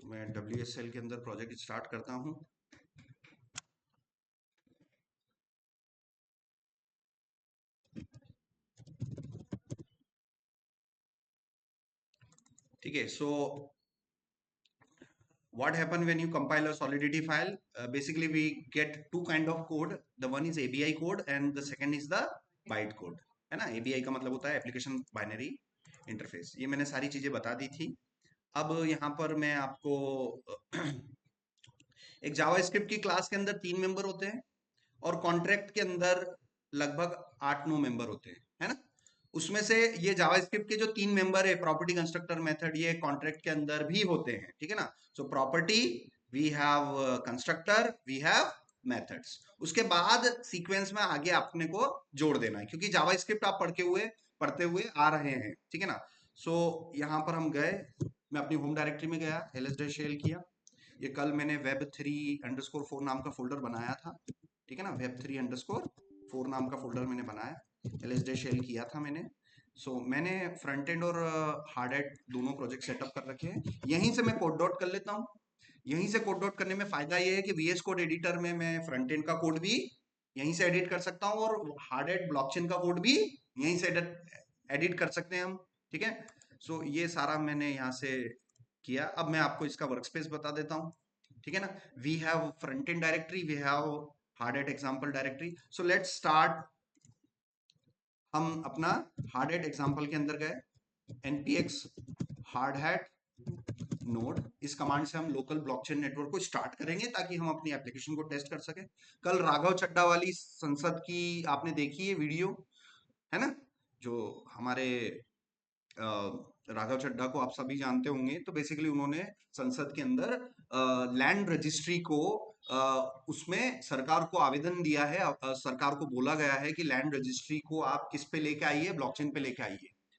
मैं WSL के अंदर प्रोजेक्ट स्टार्ट करता हूँ। ठीक है, सो what happen when you compile a solidity file? Basically we get two kind of code. The one is ABI code and the second is the byte code, है ना। ABI का मतलब होता है एप्लीकेशन बाइनरी इंटरफेस। ये मैंने सारी चीजें बता दी थी। अब यहाँ पर मैं आपको एक जावास्क्रिप्ट की क्लास के अंदर 3 मेंबर होते हैं और कॉन्ट्रैक्ट के अंदर लगभग 8-9 मेंबर होते हैं, है ना। उसमें से ये जावास्क्रिप्ट के जो 3 मेंबर है, प्रॉपर्टी, कंस्ट्रक्टर, मेथड, ये कॉन्ट्रैक्ट के अंदर भी होते हैं, ठीक है ना। So property, we have constructor, we have methods. उसके बाद सीक्वेंस में आगे आपने को जोड़ देना है, क्योंकि जावास्क्रिप्ट आप पढ़ते हुए आ रहे हैं, ठीक है ना। सो यहाँ पर हम गए, मैं अपनी होम डायरेक्टरी में गया, ls-shell किया। ये कल मैंने web3_4 नाम का फोल्डर बनाया था, ठीक है ना। web3_4 नाम का फोल्डर मैंने बनाया, ls-shell किया था मैंने। मैंने फ्रंट एंड और हार्ड एंड दोनों प्रोजेक्ट सेटअप कर रखे हैं। यहीं से मैं कोड डॉट कर लेता हूँ। यहीं से कोड डॉट करने में फायदा ये है कि VS कोड एडिटर में मैं फ्रंट एंड का कोड भी यहीं से एडिट कर सकता हूँ और हार्ड एंड ब्लॉकचेन का कोड भी यहीं से एडिट कर सकते हैं हम, ठीक है। ये सारा मैंने यहाँ से किया। अब मैं आपको इसका वर्कस्पेस बता देता हूँ, ठीक है ना। We have front end directory, we have Hardhat example directory. So let's start. हम अपना हार्ड एट एग्जाम्पल के अंदर गए, npx हार्ड हैट नोड, इस कमांड से हम लोकल ब्लॉकचेन नेटवर्क को स्टार्ट करेंगे ताकि हम अपनी एप्लीकेशन को टेस्ट कर सके। कल राघव चड्डा वाली संसद की आपने देखी है वीडियो, है ना। जो हमारे राघव चड्ढा को आप सभी जानते होंगे। तो बेसिकली उन्होंने संसद के अंदर लैंड रजिस्ट्री को उसमें सरकार को आवेदन दिया है। सरकार को बोला गया है कि लैंड रजिस्ट्री को आप किस पे लेके आइए, ब्लॉकचेन पे लेके आइए,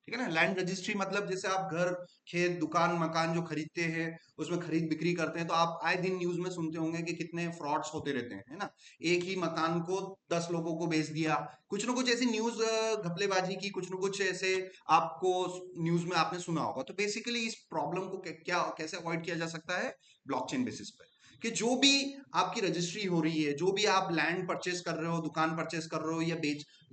ठीक है ना। लैंड रजिस्ट्री मतलब जैसे आप घर, खेत, दुकान, मकान जो खरीदते हैं, उसमें खरीद बिक्री करते हैं, तो आप आए दिन न्यूज में सुनते होंगे कि कितने फ्रॉड्स होते रहते हैं, है ना। एक ही मकान को 10 लोगों को बेच दिया, कुछ ना कुछ ऐसी न्यूज घपलेबाजी की, कुछ ना कुछ ऐसे आपको न्यूज में आपने सुना होगा। तो बेसिकली इस प्रॉब्लम को क्या कैसे अवॉइड किया जा सकता है ब्लॉकचेन बेसिस पे, कि जो भी आपकी रजिस्ट्री हो रही है, जो भी आप लैंड परचेस कर रहे हो, दुकान परचेस कर रहे हो, या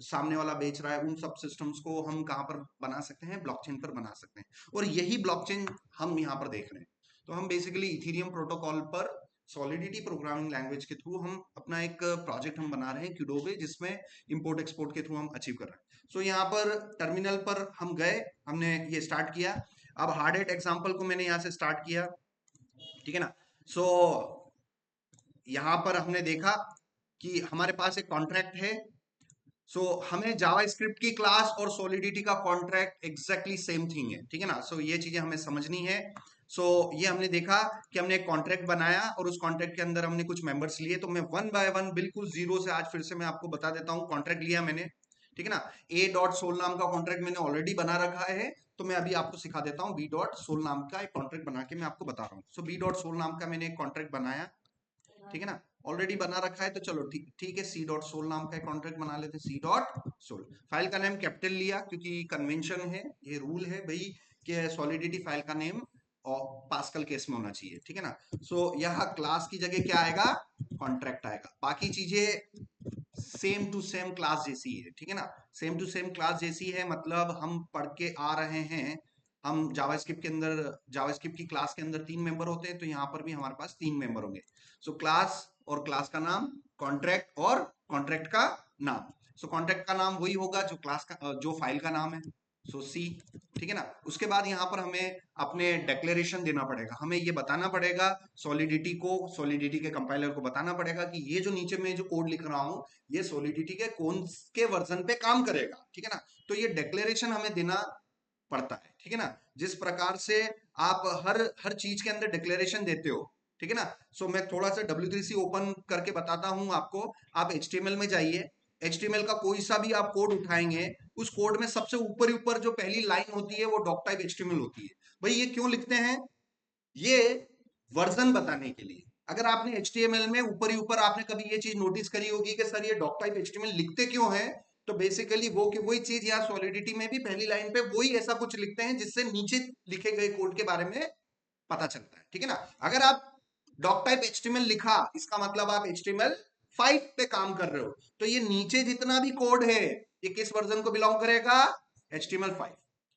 सामने वाला बेच रहा है, उन सब सिस्टम्स को हम कहाँ पर बना सकते हैं, ब्लॉकचेन पर बना सकते हैं। और यही ब्लॉकचेन हम यहाँ पर देख रहे हैं। तो हम बेसिकली इथेरियम प्रोटोकॉल पर सॉलिडिटी प्रोग्रामिंग लैंग्वेज के थ्रू हम अपना एक प्रोजेक्ट हम बना रहे हैं क्यूडोबे, जिसमें इंपोर्ट एक्सपोर्ट के थ्रू हम अचीव कर रहे हैं। यहाँ पर टर्मिनल पर हम गए, हमने ये स्टार्ट किया। अब हार्ड एट एग्जाम्पल को मैंने यहाँ से स्टार्ट किया, ठीक है ना। सो यहाँ पर हमने देखा कि हमारे पास एक कॉन्ट्रैक्ट है। हमें जावास्क्रिप्ट की क्लास और सॉलिडिटी का कॉन्ट्रैक्ट एग्जैक्टली सेम थिंग है, ठीक है ना। ये चीजें हमें समझनी है। ये हमने देखा कि हमने एक कॉन्ट्रैक्ट बनाया और उस कॉन्ट्रैक्ट के अंदर हमने कुछ मेंबर्स लिए। तो मैं वन बाय वन बिल्कुल जीरो से आज फिर से मैं आपको बता देता हूँ। कॉन्ट्रैक्ट लिया मैंने, ठीक है ना। A.Sol नाम का कॉन्ट्रैक्ट मैंने ऑलरेडी बना रखा है, तो मैं अभी आपको सिखा देता हूँ। B.Sol नाम का एक कॉन्ट्रैक्ट बना के मैं आपको बता रहा हूँ। B.Sol नाम का मैंने एक कॉन्ट्रैक्ट बनाया, ठीक है ना, ऑलरेडी बना रखा है। तो चलो ठीक ठीक है, C.Sol नाम का एक कॉन्ट्रैक्ट बना लेते हैं। C.Sol फाइल का नेम कैपिटल लिया, क्योंकि कन्वेंशन है, ये रूल है भाई कि सॉलिडिटी फाइल का नेम और पास्कल केस में होना चाहिए, ठीक है ना। यहाँ क्लास की जगह क्या आएगा, कॉन्ट्रैक्ट आएगा। बाकी चीजें सेम टू सेम क्लास जैसी है, ठीक है ना। सेम टू सेम क्लास जैसी है, मतलब हम पढ़ के आ रहे हैं। हम जावास्क्रिप्ट के अंदर, जावास्क्रिप्ट की क्लास के अंदर 3 मेंबर होते हैं, तो यहाँ पर भी हमारे पास 3 मेंबर होंगे। क्लास और क्लास का नाम, कॉन्ट्रैक्ट और कॉन्ट्रैक्ट का नाम। कॉन्ट्रैक्ट का नाम वही होगा जो क्लास का, जो फाइल का नाम है। सी, ठीक है ना। उसके बाद यहाँ पर हमें अपने डिक्लेरेशन देना पड़ेगा। हमें ये बताना पड़ेगा सॉलिडिटी को, सॉलिडिटी के कंपाइलर को बताना पड़ेगा कि ये जो नीचे में जो कोड लिख रहा हूँ, ये सॉलिडिटी के कौन के वर्जन पे काम करेगा, ठीक है ना। तो ये डिक्लेरेशन हमें देना पड़ता है, ठीक है ना। जिस प्रकार से आप हर हर चीज के अंदर डिक्लेरेशन देते हो, ठीक है ना। मैं थोड़ा सा W3C ओपन करके बताता हूं आपको। आप HTML में जाइए, HTML का कोई सा भी आप कोड उठाएंगे, उस कोड में सबसे ऊपर ही ऊपर जो पहली लाइन होती है वो डॉक टाइप HTML होती है। भाई ये क्यों लिखते हैं, ये वर्जन बताने के लिए। अगर आपने HTML में ऊपर ही ऊपर आपने कभी ये चीज नोटिस करी होगी कि सर ये डॉक टाइप HTML लिखते क्यों है, तो बेसिकली वो कि वही चीज यहाँ सॉलिडिटी में भी पहली लाइन पे वही ऐसा कुछ लिखते हैं जिससे नीचे लिखे गए कोड के बारे में पता चलता है, ठीक है ना। अगर आप डॉक टाइप HTML लिखा, इसका मतलब आप HTML5 पे काम कर रहे हो, तो ये नीचे जितना भी कोड है ये किस वर्जन को बिलोंग करेगा, HTML5।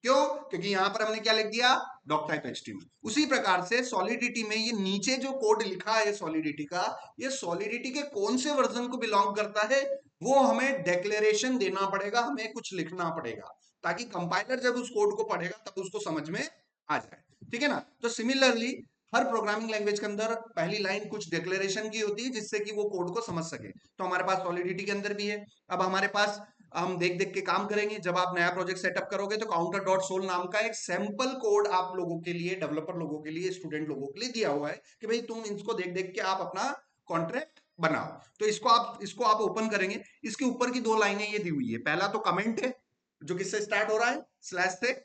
क्यों? क्योंकि यहां पर हमने क्या लिख दिया, डॉक टाइप HTML। उसी प्रकार से सॉलिडिटी में ये नीचे जो कोड लिखा है सॉलिडिटी का, ये सॉलिडिटी के कौन से वर्जन को बिलोंग करता है वो हमें डिक्लेरेशन देना पड़ेगा, हमें कुछ लिखना पड़ेगा, ताकि कंपाइलर जब उस कोड को पढ़ेगा तब उसको समझ में आ जाए, ठीक है ना। तो सिमिलरली हर प्रोग्रामिंग लैंग्वेज के अंदर पहली लाइन कुछ डिक्लेरेशन की होती है जिससे कि वो कोड को समझ सके। तो हमारे पास सॉलिडिटी के अंदर भी है। अब हमारे पास हम देख देख के काम करेंगे। जब आप नया प्रोजेक्ट सेटअप करोगे तो काउंटर डॉट सोल नाम का एक सैंपल कोड आप लोगों के लिए, डेवलपर लोगों के लिए, स्टूडेंट लोगों के लिए दिया हुआ है कि भाई तुम इसको देख देख के आप अपना कॉन्ट्रैक्ट बनाओ। तो इसको आप ओपन करेंगे। इसके ऊपर की दो लाइनें ये दी हुई है। पहला तो कमेंट है जो किससे स्टार्ट हो रहा है, स्लैश से।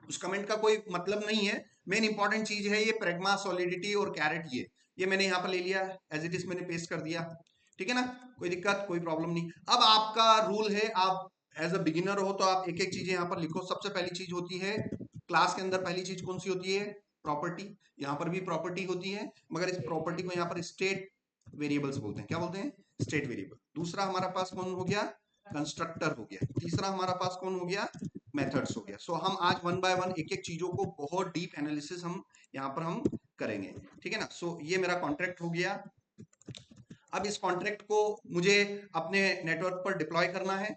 उस कमेंट का कोई मतलब नहीं है। मेन इंपॉर्टेंट चीज है ये प्रेगमा, सॉलिडिटी और कैरेट। ये मैंने यहाँ पर ले लिया है, एज इट इज मैंने पेस्ट कर दिया, ठीक है ना। कोई दिक्कत, कोई प्रॉब्लम नहीं। अब आपका रूल है, आप एज अ बिगिनर हो तो आप एक एक चीजें यहाँ पर लिखो। सबसे पहली चीज होती है क्लास के अंदर, पहली चीज कौन सी होती है, प्रॉपर्टी। यहाँ पर भी प्रॉपर्टी होती है, मगर इस प्रॉपर्टी को यहाँ पर स्टेट वेरिएबल्स बोलते हैं। क्या बोलते हैं, स्टेट वेरिएबल। दूसरा हमारा पास कौन हो गया, कंस्ट्रक्टर हो गया। तीसरा हमारा पास कौन हो गया, मेथड्स हो गया। सो हम आज वन बाय वन एक एक चीजों को बहुत डीप एनालिसिस हम यहाँ पर हम करेंगे, ठीक है ना। सो ये मेरा कॉन्ट्रैक्ट हो गया। अब इस कॉन्ट्रैक्ट को मुझे अपने नेटवर्क पर डिप्लॉय करना है,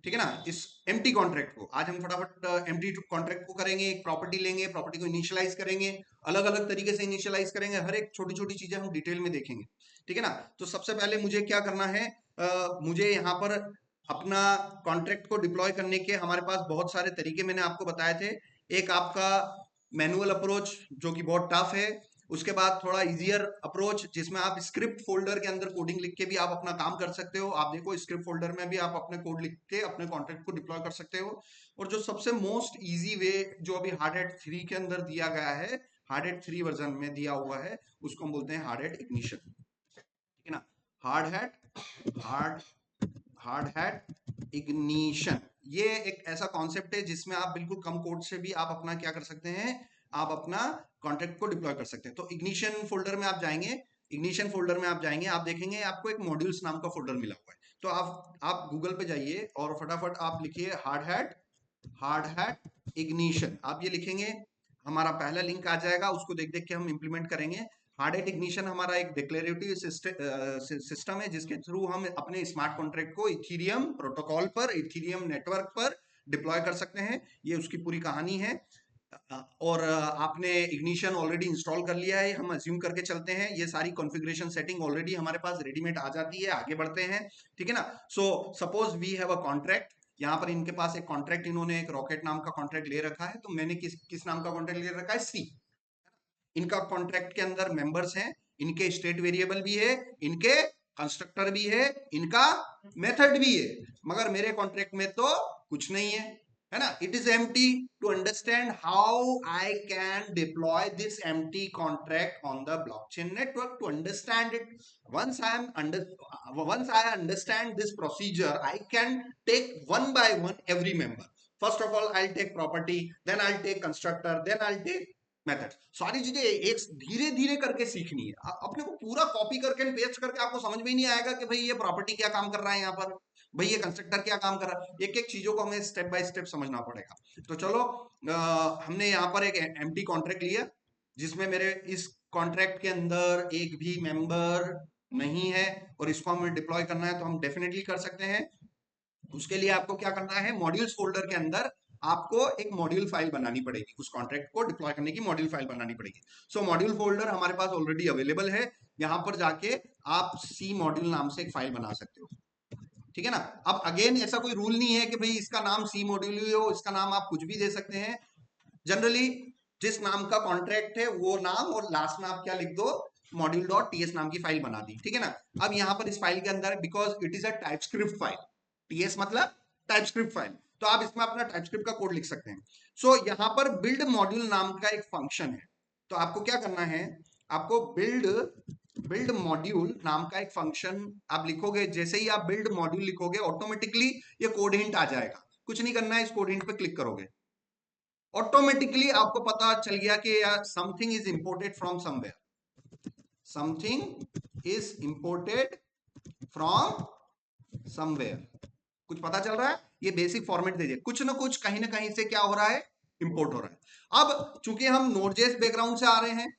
ठीक है ना। इस एम्प्टी कॉन्ट्रैक्ट को आज हम फटाफट एम्प्टी कॉन्ट्रैक्ट को करेंगे। एक प्रॉपर्टी लेंगे, प्रॉपर्टी को इनिशियलाइज करेंगे, अलग अलग तरीके से इनिशियलाइज करेंगे। हर एक छोटी छोटी चीजें हम डिटेल में देखेंगे, ठीक है ना। तो सबसे पहले मुझे क्या करना है, मुझे यहाँ पर अपना कॉन्ट्रैक्ट को डिप्लॉय करने के हमारे पास बहुत सारे तरीके मैंने आपको बताए थे। एक आपका मैनुअल अप्रोच जो कि बहुत टफ है। उसके बाद थोड़ा इजियर अप्रोच जिसमें आप स्क्रिप्ट फोल्डर के अंदर कोडिंग लिख के भी आप अपना काम कर सकते हो। आप देखो स्क्रिप्ट फोल्डर में भी आप अपने कोड लिख के अपने कॉन्ट्रैक्ट को डिप्लॉय कर सकते हो। और जो सबसे मोस्ट इजी वे जो अभी हार्डहैट 3 के अंदर दिया गया है, हार्डहैट 3 वर्जन में दिया हुआ है, उसको हम बोलते हैं हार्डहैट इग्निशन, ठीक है ना। हार्डहैट हार्ड हार्डहैट इग्निशन, ये एक ऐसा कॉन्सेप्ट है जिसमें आप बिल्कुल कम कोड से भी आप अपना क्या कर सकते हैं, आप अपना कॉन्ट्रैक्ट को डिप्लॉय कर सकते हैं। तो इग्निशन फोल्डर में आप जाएंगे, इग्निशन फोल्डर में आप जाएंगे, आप देखेंगे आपको एक मॉड्यूल्स नाम का फोल्डर मिला हुआ है। तो आप गूगल पे जाइए और फटाफट आप लिखिए हार्डहैट इग्निशन। आप ये लिखेंगे, हमारा पहला लिंक आ जाएगा, उसको देख देख के हम इंप्लीमेंट करेंगे। हार्डहैट इग्निशन हमारा एक डिक्लेरेटिव सिस्टम है जिसके थ्रू हम अपने स्मार्ट कॉन्ट्रैक्ट को इथीरियम प्रोटोकॉल पर, इथीरियम नेटवर्क पर डिप्लॉय कर सकते हैं। ये उसकी पूरी कहानी है। और आपने इग्निशन ऑलरेडी इंस्टॉल कर लिया है, हम अज्यूम करके चलते हैं। ये सारी कॉन्फ़िगरेशन सेटिंग ऑलरेडी हमारे पास रेडीमेड आ जाती है। आगे बढ़ते हैं, ठीक है ना। So suppose we have a contract. यहाँ पर इनके पास एक कॉन्ट्रैक्ट, इन्होंने एक रॉकेट नाम का कॉन्ट्रैक्ट ले रखा है। तो मैंने किस किस नाम का कॉन्ट्रैक्ट ले रखा है, सी। इनका कॉन्ट्रैक्ट के अंदर मेंबर्स हैं, इनके स्टेट वेरिएबल भी है, इनके कंस्ट्रक्टर भी है, इनका मेथड भी है। मगर मेरे कॉन्ट्रैक्ट में तो कुछ नहीं है ना। It is empty. To understand how I can deploy this empty contract on the blockchain network, to understand it, once I understand this procedure, I can take one by one every member. First of all, I'll take property, then I'll take constructor, then I'll take method. सारी चीजें एक धीरे धीरे करके सीखनी है। अपने को पूरा कॉपी करके पेस्ट करके आपको समझ में ही नहीं आएगा कि भाई ये प्रॉपर्टी क्या काम कर रहा है, यहाँ पर भाई ये कंस्ट्रक्टर क्या काम कर रहा है। एक एक चीजों को हमें स्टेप बाय स्टेप समझना पड़ेगा। तो चलो, हमने यहाँ पर एक एम्प्टी कॉन्ट्रैक्ट लिया जिसमें मेरे इस कॉन्ट्रैक्ट के अंदर एक भी मेंबर नहीं है, और इसको हमें डिप्लॉय करना है तो हम डेफिनेटली कर सकते हैं। उसके लिए आपको क्या करना है, मॉड्यूल्स फोल्डर के अंदर आपको एक मॉड्यूल फाइल बनानी पड़ेगी। उस कॉन्ट्रैक्ट को डिप्लॉय करने की मॉड्यूल फाइल बनानी पड़ेगी। सो मॉड्यूल फोल्डर हमारे पास ऑलरेडी अवेलेबल है। यहाँ पर जाके आप सी मॉड्यूल नाम से एक फाइल बना सकते हो, ठीक है ना। अब अगेन ऐसा कोई रूल नहीं है कि भाई इसका नाम सी मॉड्यूल ही हो, इसका नाम आप कुछ भी दे सकते हैं। जनरली जिस नाम का कॉन्ट्रैक्ट है वो नाम, और लास्ट में आप क्या लिख दो, मॉड्यूल डॉट टीएस नाम की फाइल बना दी, ठीक है ना। अब यहाँ पर इस फाइल के अंदर, because it is a TypeScript file, TS मतलब टाइपस्क्रिप्ट फाइल, तो आप इसमें अपना टाइपस्क्रिप्ट का कोड लिख सकते हैं। सो यहाँ पर बिल्ड मॉड्यूल नाम का एक फंक्शन है। तो आपको क्या करना है, आपको बिल्ड मॉड्यूल नाम का एक फंक्शन आप लिखोगे। जैसे ही आप बिल्ड मॉड्यूल लिखोगे ऑटोमेटिकली ये कोड हिंट आ जाएगा। कुछ नहीं करना है, इस कोड हिंट पे क्लिक करोगे ऑटोमेटिकली आपको पता चल गया कि something is imported from somewhere, something is imported from somewhere. कुछ पता चल रहा है? ये बेसिक फॉर्मेट दे दिया, कुछ ना कुछ कहीं ना कहीं से क्या हो रहा है, इंपोर्ट हो रहा है। अब चूंकि हम नोड.जेएस बैकग्राउंड से आ रहे हैं,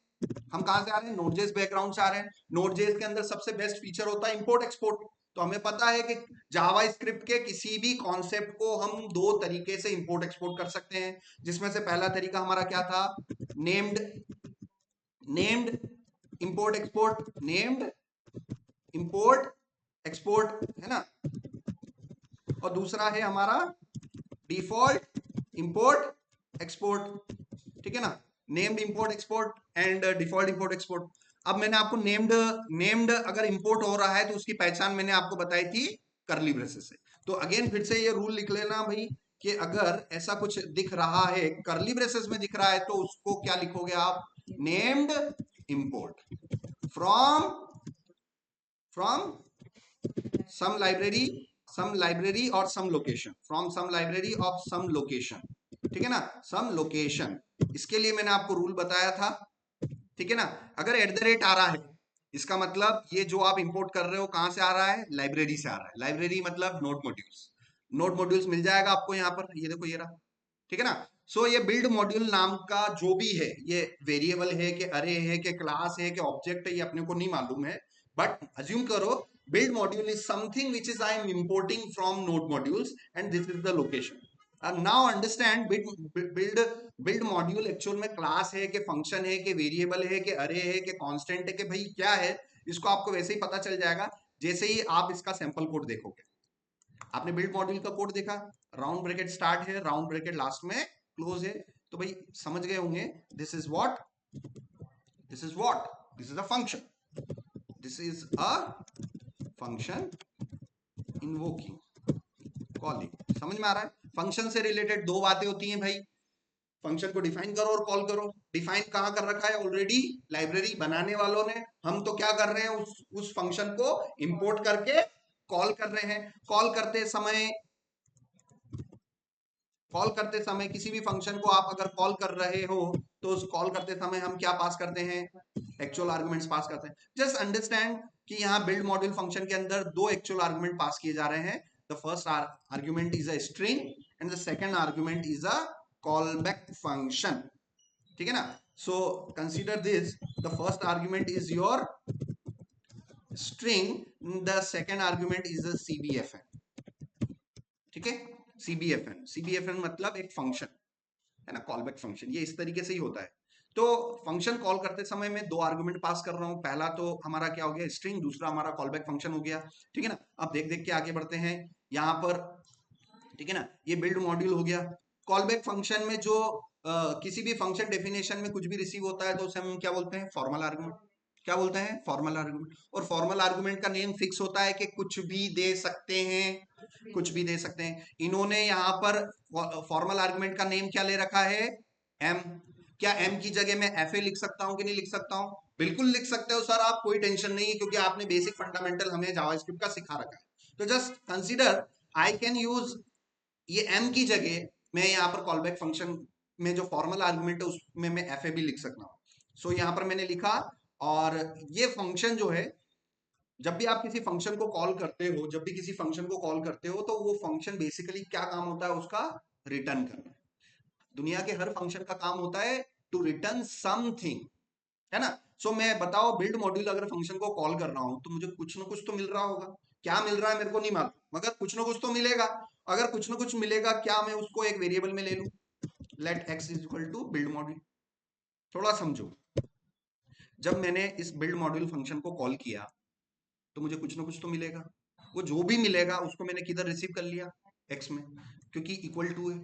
हम कहां से आ रहे हैं, नोड.जेएस बैकग्राउंड से आ रहे हैं। नोड.जेएस के अंदर सबसे बेस्ट फीचर होता है इंपोर्ट एक्सपोर्ट। तो हमें पता है कि जावा स्क्रिप्ट के किसी भी कॉन्सेप्ट को हम दो तरीके से इंपोर्ट एक्सपोर्ट कर सकते हैं, जिसमें से पहला तरीका हमारा क्या था, named named import export, named import export, है ना। और दूसरा है हमारा डिफॉल्ट इंपोर्ट एक्सपोर्ट, ठीक है ना। Named import export and default import export. अब मैंने आपको नेम्ड नेम्ड अगर इंपोर्ट हो रहा है तो उसकी पहचान मैंने आपको बताई थी करली ब्रेसेस से। तो अगेन फिर से ये रूल लिख लेना भाई कि अगर ऐसा कुछ दिख रहा है करली ब्रेसेस में दिख रहा है तो उसको क्या लिखोगे आप, named import from from some library और some location, from some library of some location, ठीक है ना, सम लोकेशन। इसके लिए मैंने आपको रूल बताया था, ठीक है ना। अगर एट द रेट आ रहा है, इसका मतलब ये जो आप इंपोर्ट कर रहे हो कहां से आ रहा है, लाइब्रेरी से आ रहा है। लाइब्रेरी मतलब नोड मॉड्यूल्स, नोड मॉड्यूल्स मिल जाएगा आपको यहाँ पर, ये देखो ये रहा, ठीक है ना। सो ये बिल्ड मॉड्यूल नाम का जो भी है, ये वेरिएबल है कि अरे है कि क्लास है कि ऑब्जेक्ट है, ये अपने को नहीं मालूम है, बट अज्यूम करो build module is something which is I am importing from node modules and this is the location. And now understand build module actual में क्लास है कि फंक्शन है कि वेरिएबल है कि अरे है कि कांस्टेंट है कि भाई क्या है, इसको आपको वैसे ही पता चल जाएगा जैसे ही आप इसका सैंपल कोड देखोगे। आपने बिल्ड मॉड्यूल का कोड देखा, राउंड ब्रैकेट स्टार्ट है, राउंड ब्रैकेट लास्ट में क्लोज है, तो भाई समझ गए होंगे this is what, this is what, this is a function, this is a function invoking calling. समझ में आ रहा है? फंक्शन से रिलेटेड दो बातें होती हैं भाई, फंक्शन को डिफाइन करो और कॉल करो। डिफाइन कहां कर रखा है ऑलरेडी, लाइब्रेरी बनाने वालों ने। हम तो क्या कर रहे हैं, उस फंक्शन को इंपोर्ट करके कॉल कर रहे हैं। कॉल करते समय किसी भी फंक्शन को आप अगर कॉल कर रहे हो तो उस कॉल करते समय हम क्या पास करते हैं, एक्चुअल आर्गुमेंट्स पास करते हैं। जस्ट अंडरस्टैंड कि यहाँ बिल्ड मॉड्यूल फंक्शन के अंदर दो एक्चुअल आर्गुमेंट पास किए जा रहे हैं। The first argument is a string and the second argument is a call back function, ठीक है ना। So consider this, the first argument is your string, the second argument is a CBFN, ठीक है। सीबीएफएन मतलब एक फंक्शन है ना, call back function, ये इस तरीके से ही होता है। तो फंक्शन कॉल करते समय मैं दो आर्गुमेंट पास कर रहा हूं, पहला तो हमारा क्या हो गया स्ट्रिंग, दूसरा हमारा कॉल बैक फंक्शन हो गया, ठीक है ना। अब देख देख के आगे बढ़ते हैं यहां पर, ठीक है ना। ये बिल्ड मॉड्यूल हो गया। कॉल बैक फंक्शन में जो किसी भी फंक्शन डेफिनेशन में कुछ भी रिसीव होता है तो उसे हम क्या बोलते हैं, फॉर्मल आर्गुमेंट। क्या बोलते हैं, फॉर्मल आर्गुमेंट। और फॉर्मल आर्गुमेंट का नेम फिक्स होता है कि कुछ भी दे सकते हैं, कुछ भी दे सकते हैं। इन्होंने यहाँ पर फॉर्मल आर्गुमेंट का नेम क्या ले रखा है, एम। क्या एम की जगह मैं एफ ए लिख सकता हूँ कि नहीं लिख सकता हूँ, बिल्कुल लिख सकते हो सर आप, कोई टेंशन नहीं है, क्योंकि आपने बेसिक फंडामेंटल हमें जावास्क्रिप्ट का सिखा रखा है। तो just consider I can use ये एम की जगह मैं यहाँ पर कॉल बैक फंक्शन में जो फॉर्मल आर्गुमेंट है उसमें मैं एफ ए भी लिख सकता हूँ। सो यहाँ पर मैंने लिखा, और ये फंक्शन जो है, जब भी आप किसी फंक्शन को कॉल करते हो, जब भी किसी फंक्शन को कॉल करते हो तो वो फंक्शन बेसिकली क्या काम होता है उसका, रिटर्न करना। दुनिया के हर फंक्शन का काम होता है टू रिटर्न समथिंग, है ना। सो मैं बताओ बिल्ड मॉड्यूल अगर फंक्शन को कॉल कर रहा हूं तो मुझे कुछ ना कुछ तो मिल रहा होगा। क्या मिल रहा है मेरे को नहीं मालूम, मगर कुछ ना कुछ तो मिलेगा। अगर कुछ ना कुछ मिलेगा, क्या मैं उसको एक वेरिएबल में ले लूं, let x is equal to build module. थोड़ा समझो, जब मैंने इस बिल्ड मॉड्यूल फंक्शन को कॉल किया तो मुझे कुछ ना कुछ तो मिलेगा। वो जो भी मिलेगा उसको मैंने किधर रिसीव कर लिया, एक्स में, क्योंकि इक्वल टू है।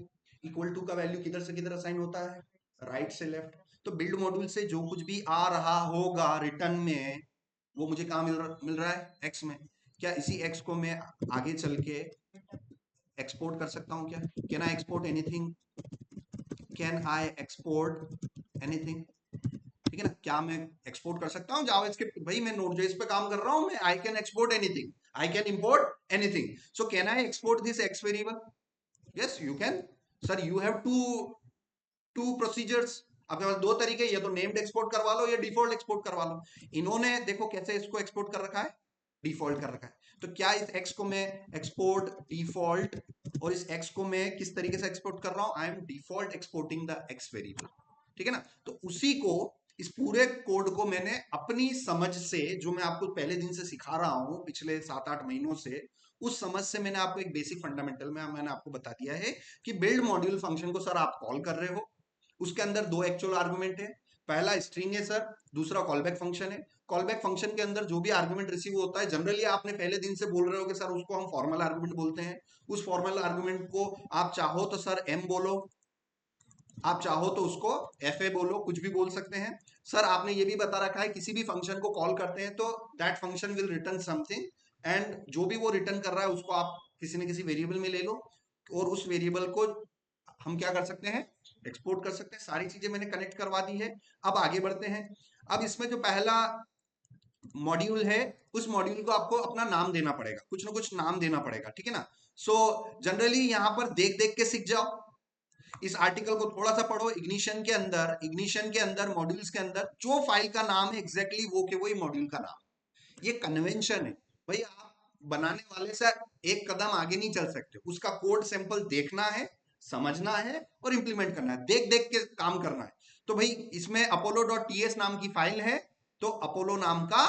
इक्वल टू का वैल्यू किधर से किधर असाइन होता है, राइट से लेफ्ट। तो बिल्ड मॉड्यूल से जो कुछ भी आ रहा होगा रिटर्न में, वो मुझे कहाँ मिल रहा है, एक्स में। क्या इसी एक्स को मैं आगे चल के एक्सपोर्ट कर सकता हूँ क्या, can I export anything, can I export anything, ठीक है ना। क्या मैं एक्सपोर्ट कर सकता हूँ जावास्क्रिप्ट, भाई मैं नोड.जेएस पे काम कर रहा हूँ, मैं I can export anything, I can import anything. So can I export this x variable, yes you can. Sir you have to two procedures, आपके पास दो तरीके, या तो नेम्ड एक्सपोर्ट करवा लो या डिफॉल्ट एक्सपोर्ट करवा लो। इन्होंने देखो कैसे इसको एक्सपोर्ट कर रखा है, डिफॉल्ट कर रखा है। तो क्या इस एक्स को मैं एक्सपोर्ट डिफॉल्ट, और इस एक्स को मैं किस तरीके से एक्सपोर्ट कर रहा हूं, I am default exporting the x variable, ठीक है ना। तो उसी को, इस पूरे कोड को मैंने अपनी समझ से, जो मैं आपको पहले दिन से सिखा रहा हूं पिछले 7-8 महीनों से, उस समझ से मैंने आपको एक बेसिक फंडामेंटल में मैंने आपको बता दिया है कि बिल्ड मॉड्यूल फंक्शन को सर आप कॉल कर रहे हो, उसके अंदर दो एक्चुअल आर्गुमेंट है, पहला स्ट्रिंग है सर, दूसरा कॉलबैक फंक्शन है। कॉलबैक फंक्शन के अंदर जो भी आर्गुमेंट रिसीव होता है, जनरली आपने पहले दिन से बोल रहे हो कि सर उसको हम फॉर्मल आर्गुमेंट बोलते हैं। उस फॉर्मल आर्गुमेंट को आप चाहो तो सर एम बोलो, आप चाहो तो उसको एफ ए बोलो, कुछ भी बोल सकते हैं। सर आपने ये भी बता रखा है किसी भी फंक्शन को कॉल करते हैं तो that function will return something, and जो भी वो रिटर्न कर रहा है उसको आप किसी न किसी वेरिएबल में ले लो, और उस वेरिएबल को हम क्या कर सकते हैं, एक्सपोर्ट कर सकते हैं। सारी चीजें मैंने कनेक्ट करवा दी है। अब आगे बढ़ते हैं। अब इसमें जो पहला मॉड्यूल है, उस मॉड्यूल को आपको अपना नाम देना पड़ेगा, कुछ ना कुछ नाम देना पड़ेगा, ठीक है ना। सो जनरली यहां पर देख देख के सीख जाओ, इस आर्टिकल को थोड़ा सा पढ़ो। इग्निशन के अंदर मॉड्यूल्स के अंदर जो फाइल का नाम है एग्जैक्टली वो के वही मॉड्यूल का नाम, ये कन्वेंशन है भाई। आप बनाने वाले से एक कदम आगे नहीं चल सकते, उसका कोड सैंपल देखना है, समझना है और इंप्लीमेंट करना है, देख देख के काम करना है। तो भाई इसमें apollo.ts नाम की फाइल है, तो अपोलो नाम का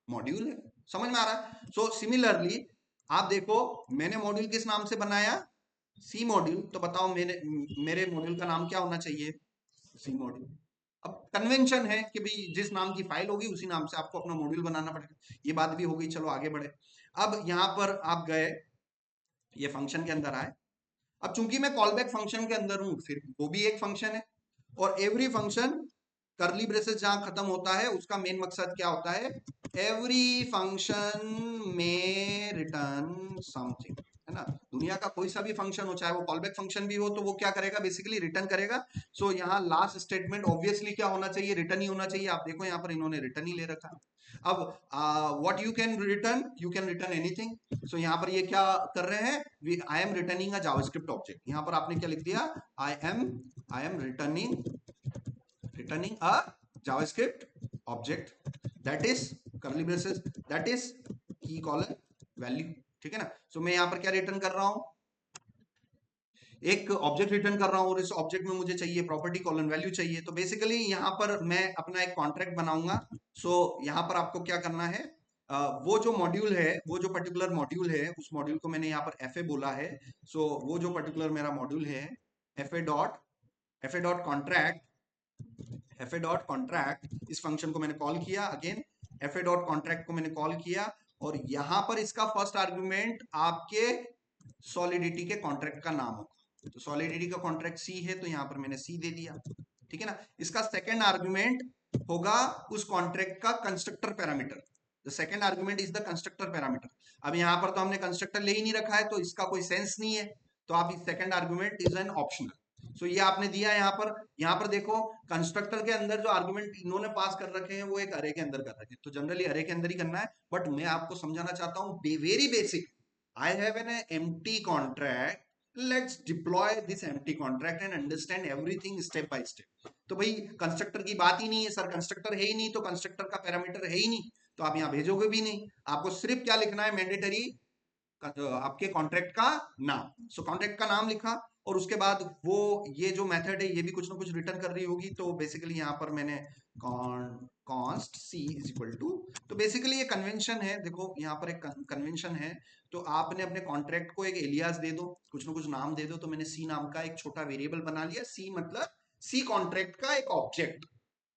मॉड्यूल है, समझ में आ रहा है। सो सिमिलरली आप देखो, मैंने मॉड्यूल किस नाम से बनाया, सी मॉड्यूल। तो बताओ मेरे मेरे मॉड्यूल का नाम क्या होना चाहिए, सी मॉड्यूल। अब कन्वेंशन है कि भाई जिस नाम की फाइल होगी उसी नाम से आपको अपना मॉड्यूल बनाना पड़ेगा। ये बात भी हो गई, चलो आगे बढ़े। अब यहां पर आप गए, ये फंक्शन के अंदर आए। अब चूंकि मैं कॉलबैक फंक्शन के अंदर हूं, फिर वो भी एक फंक्शन है, और एवरी फंक्शन करली ब्रेसेस जहां खत्म होता है उसका मेन मकसद क्या होता है, एवरी फंक्शन में रिटर्न समथिंग, है ना। दुनिया का कोई सा भी फंक्शन हो, चाहे वो कॉलबैक फंक्शन भी हो, तो वो क्या करेगा, बेसिकली रिटर्न करेगा। सो यहाँ लास्ट स्टेटमेंट ऑब्वियसली क्या होना चाहिए, रिटर्न ही होना चाहिए। आप देखो यहाँ पर इन्होंने रिटर्न ही ले रखा। अब what you can return anything. So यहाँ पर ये क्या कर रहे हैं, I am returning a JavaScript object. यहाँ पर आपने क्या लिख दिया, I am returning a JavaScript object that is curly braces, that is key colon value, ठीक है ना। सो मैं यहाँ पर क्या रिटर्न कर रहा हूं, एक ऑब्जेक्ट रिटर्न कर रहा हूं, और इस ऑब्जेक्ट में मुझे चाहिए प्रॉपर्टी कॉलन वैल्यू चाहिए। तो बेसिकली यहाँ पर मैं अपना एक कॉन्ट्रैक्ट बनाऊंगा। सो यहाँ पर आपको क्या करना है, वो जो मॉड्यूल है, वो जो पर्टिकुलर मॉड्यूल है, उस मॉड्यूल को मैंने यहाँ पर एफ ए बोला है। सो वो जो पर्टिकुलर मेरा मॉड्यूल है, F A dot contract, F A dot contract, इस फंक्शन को मैंने कॉल किया। Again F A dot contract को मैंने कॉल किया, और यहां पर इसका फर्स्ट आर्गुमेंट आपके सॉलिडिटी के कॉन्ट्रैक्ट का नाम होगा। तो सॉलिडिटी का कॉन्ट्रैक्ट सी है, तो यहां पर मैंने सी दे दिया, ठीक है ना। इसका सेकंड आर्गुमेंट होगा उस कॉन्ट्रैक्ट का constructor parameter. The second argument is the constructor parameter. अब यहां पर तो हमने कंस्ट्रक्टर ले ही नहीं रखा है, तो इसका कोई सेंस नहीं है। तो आप इस second argument is an optional. So ये आपने दिया यहाँ पर देखो, कंस्ट्रक्टर के अंदर जो आर्गुमेंट इन्होंने पास कर रखे हैं वो एक अरे के अंदर कर रखे हैं, तो जनरली अरे के अंदर ही करना है। बट मैं आपको समझाना चाहता हूँ very basic, I have an empty contract. Let's deploy this empty contract and understand everything step by step. तो भाई कंस्ट्रक्टर की बात ही नहीं है सर, कंस्ट्रक्टर है ही नहीं, तो कंस्ट्रक्टर का पैरामीटर है ही नहीं, तो आप यहाँ भेजोगे भी नहीं। आपको सिर्फ क्या लिखना है, मैंडेटरी आपके कॉन्ट्रैक्ट का नाम। सो कॉन्ट्रैक्ट का नाम लिखा, और उसके बाद वो ये जो मेथड है ये भी कुछ ना कुछ रिटर्न कर रही होगी। तो बेसिकली यहाँ पर मैंने const C is equal to, तो बेसिकली ये कन्वेंशन है, देखो यहाँ पर एक कन्वेंशन है। तो आपने अपने कॉन्ट्रैक्ट को एक एलियास दे दो, कुछ ना कुछ नाम दे दो। तो मैंने सी नाम का एक छोटा वेरिएबल बना लिया। सी मतलब सी कॉन्ट्रैक्ट का एक ऑब्जेक्ट,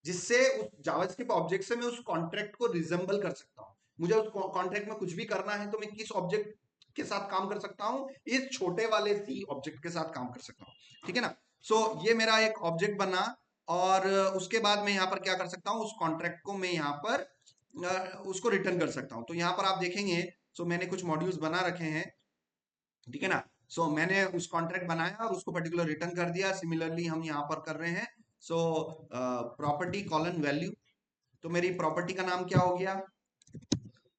जिससे उस जावास्क्रिप्ट ऑब्जेक्ट से मैं उस कॉन्ट्रैक्ट को रिजेंबल कर सकता हूँ। मुझे उस कॉन्ट्रैक्ट में कुछ भी करना है तो मैं किस ऑब्जेक्ट के साथ काम कर सकता हूँ, इस छोटे वाले सी ऑब्जेक्ट के साथ काम कर सकता हूँ, ठीक है ना। सो ये मेरा एक ऑब्जेक्ट बना, और उसके बाद मैं यहाँ पर क्या कर सकता हूँ, उस कॉन्ट्रैक्ट को मैं यहाँ पर उसको रिटर्न कर सकता हूँ। तो यहाँ पर आप देखेंगे, सो मैंने कुछ मॉड्यूल्स बना रखे हैं, ठीक है ना। सो मैंने उस कॉन्ट्रैक्ट बनाया और उसको पर्टिकुलर रिटर्न कर दिया। सिमिलरली हम यहाँ पर कर रहे हैं, सो प्रॉपर्टी कॉलन वैल्यू। तो मेरी प्रॉपर्टी का नाम क्या हो गया,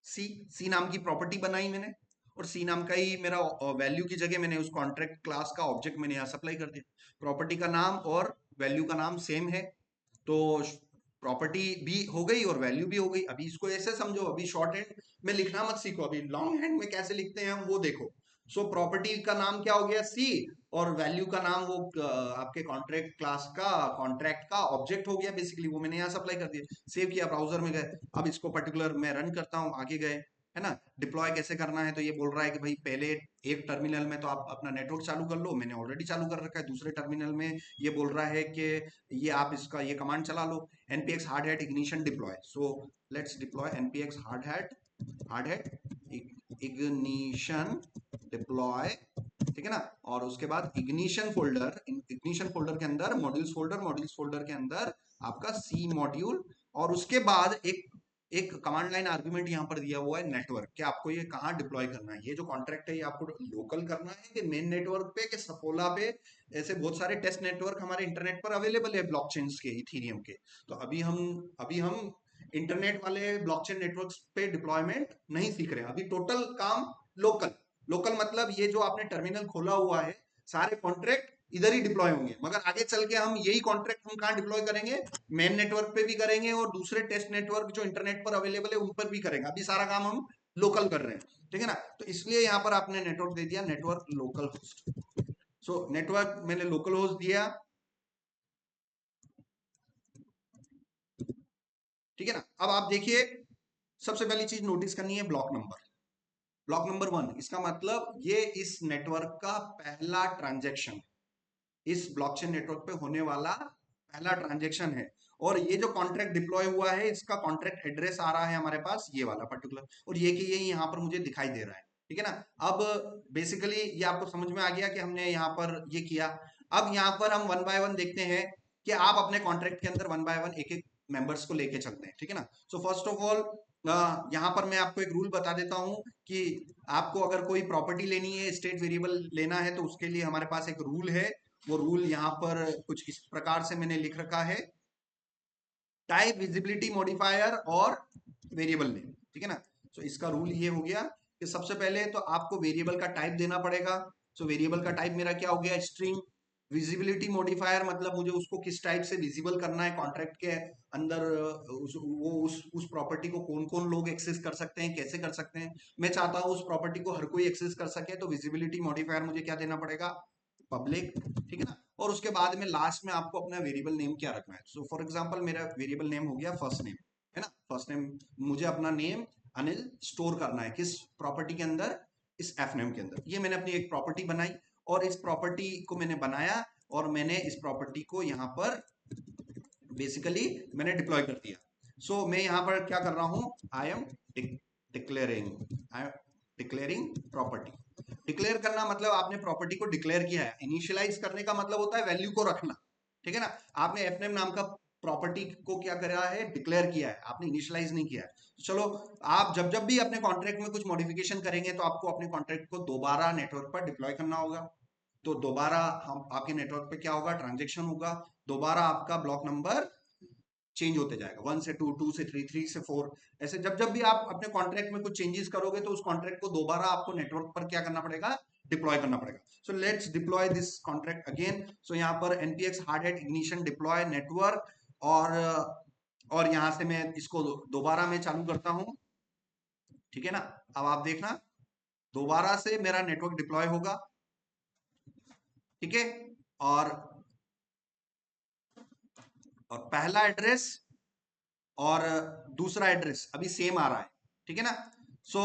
सी नाम की प्रॉपर्टी बनाई मैंने, और सी नाम का ही मेरा वैल्यू की जगह मैंने उस कॉन्ट्रैक्ट क्लास का ऑब्जेक्ट मैंने यहाँ सप्लाई कर दिया। प्रॉपर्टी का नाम और वैल्यू का नाम सेम है, तो प्रॉपर्टी भी हो गई और वैल्यू भी हो गई। अभी इसको ऐसे समझो, अभी शॉर्ट हैंड में लिखना मत सीखो, अभी लॉन्ग हैंड में कैसे लिखते हैं हम वो देखो। सो प्रॉपर्टी का नाम क्या हो गया सी, और वैल्यू का नाम वो आपके कॉन्ट्रैक्ट क्लास का कॉन्ट्रैक्ट का ऑब्जेक्ट हो गया बेसिकली, वो मैंने यहाँ सप्लाई कर दिया, सेव किया, ब्राउजर में गए। अब इसको पर्टिकुलर मैं रन करता हूँ, आगे गए, है ना। डिप्लॉय कैसे करना है, तो ये बोल रहा है कि भाई पहले एक टर्मिनल में तो आप अपना नेटवर्क चालू कर लो, मैंने ऑलरेडी चालू कर रखा है। दूसरे टर्मिनल में ये बोल रहा है कि ये आप इसका ये कमांड चला लो, npx hard hat ignition deploy। so let's deploy npx hard hat ignition deploy, ठीक है ना। और उसके बाद इग्निशन फोल्डर के अंदर मॉड्यूल्स फोल्डर के अंदर आपका सी मॉड्यूल, और उसके बाद एक एक कमांड लाइन आर्गुमेंट यहाँ पर दिया हुआ है नेटवर्क, कि आपको ये कहाँ डिप्लॉय करना है। ये जो कॉन्ट्रैक्ट है ये आपको लोकल करना है कि मेन नेटवर्क पे, कि सपोला पे। ऐसे बहुत सारे टेस्ट नेटवर्क हमारे इंटरनेट पर अवेलेबल है ब्लॉकचेन्स के, इथीरियम के। तो अभी हम इंटरनेट वाले ब्लॉकचेन नेटवर्क्स पे डिप्लॉयमेंट नहीं सीख रहे हैं, अभी टोटल काम लोकल। लोकल मतलब ये जो आपने टर्मिनल खोला हुआ है, सारे कॉन्ट्रैक्ट इधर ही डिप्लॉय होंगे, मगर आगे चल के हम यही कॉन्ट्रैक्ट हम कहाँ डिप्लॉय करेंगे, मेन नेटवर्क पे भी करेंगे और दूसरे टेस्ट नेटवर्क जो इंटरनेट पर अवेलेबल है उन पर भी करेंगे। अभी सारा काम हम लोकल कर रहे हैं, ठीक है ना। तो इसलिए यहाँ पर आपने नेटवर्क दे दिया, network local host. So network मैंने लोकल होस्ट दिया, ठीक है ना। अब आप देखिए, सबसे पहली चीज नोटिस करनी है ब्लॉक नंबर। ब्लॉक नंबर 1, इसका मतलब ये इस नेटवर्क का पहला ट्रांजैक्शन, इस ब्लॉकचेन नेटवर्क पे होने वाला पहला ट्रांजैक्शन है। और ये जो कॉन्ट्रैक्ट डिप्लॉय हुआ है, इसका कॉन्ट्रैक्ट एड्रेस आ रहा है हमारे पास, ये वाला पर्टिकुलर, और ये कि ये यहाँ पर मुझे दिखाई दे रहा है, ठीक है ना। अब बेसिकली ये आपको समझ में आ गया कि हमने यहाँ पर ये किया। अब यहाँ पर हम वन बाय वन देखते हैं कि आप अपने कॉन्ट्रैक्ट के अंदर वन बाय वन एक एक मेंबर्स को लेके चलते हैं, ठीक है ना। सो फर्स्ट ऑफ ऑल यहाँ पर मैं आपको एक रूल बता देता हूँ कि आपको अगर कोई प्रॉपर्टी लेनी है, स्टेट वेरिएबल लेना है, तो उसके लिए हमारे पास एक रूल है। वो रूल यहाँ पर कुछ इस प्रकार से मैंने लिख रखा है, टाइप विजिबिलिटी मॉडिफायर और वेरिएबल नेम, ठीक है ना। तो इसका रूल ये हो गया कि सबसे पहले तो आपको वेरिएबल का टाइप देना पड़ेगा। सो वेरिएबल का टाइप मेरा क्या हो गया, स्ट्रिंग। विजिबिलिटी मॉडिफायर मतलब मुझे उसको किस टाइप से विजिबल करना है कॉन्ट्रैक्ट के अंदर, उस प्रॉपर्टी को कौन कौन लोग एक्सेस कर सकते हैं, कैसे कर सकते हैं। मैं चाहता हूं उस प्रॉपर्टी को हर कोई एक्सेस कर सके, तो विजिबिलिटी मॉडिफायर मुझे क्या देना पड़ेगा, पब्लिक, ठीक है ना। और उसके बाद में लास्ट में आपको अपना वेरिएबल नेम क्या रखना है। सो फॉर एग्जांपल मेरा वेरिएबल नेम हो गया फर्स्ट नेम, है ना। फर्स्ट नेम, मुझे अपना नेम अनिल स्टोर करना है किस प्रॉपर्टी के अंदर, इस एफ नेम के अंदर। ये मैंने अपनी एक प्रॉपर्टी बनाई, और इस प्रॉपर्टी को मैंने बनाया, और मैंने इस प्रॉपर्टी को यहाँ पर बेसिकली मैंने डिप्लॉय कर दिया। सो मैं यहाँ पर क्या कर रहा हूँ, I am declaring property. Declare करना मतलब आपने प्रॉपर्टी को डिक्लेयर किया है। इनिशियलाइज करने का मतलब होता है वैल्यू को रखना, ठीक है ना। आपने एफनेम नाम का प्रॉपर्टी को क्या करा है, डिक्लेयर किया है, आपने इनिशियलाइज नहीं किया है। चलो, आप जब जब भी अपने कॉन्ट्रैक्ट में कुछ मॉडिफिकेशन करेंगे, तो आपको अपने कॉन्ट्रैक्ट को दोबारा नेटवर्क पर डिप्लॉय करना होगा। तो दोबारा हम आपके नेटवर्क पे क्या होगा, ट्रांजेक्शन होगा, दोबारा आपका ब्लॉक नंबर चेंज होते जाएगा, 1 से 2, 2 से 3, 3 से 4। ऐसे जब जब भी आप अपने कॉन्ट्रैक्ट में कुछ चेंजेस करोगे, तो उस कॉन्ट्रैक्ट को दोबारा आपको नेटवर्क पर क्या करना पड़ेगा, डिप्लॉय करना पड़ेगा। So let's deploy this contract again. So यहाँ पर npx Hardhat ignition deploy network, और यहां से मैं इसको दोबारा मैं चालू करता हूं, ठीक है ना। अब आप देखना, दोबारा से मेरा नेटवर्क डिप्लॉय होगा, ठीक है। और पहला एड्रेस और दूसरा एड्रेस अभी सेम आ रहा है, ठीक है ना। सो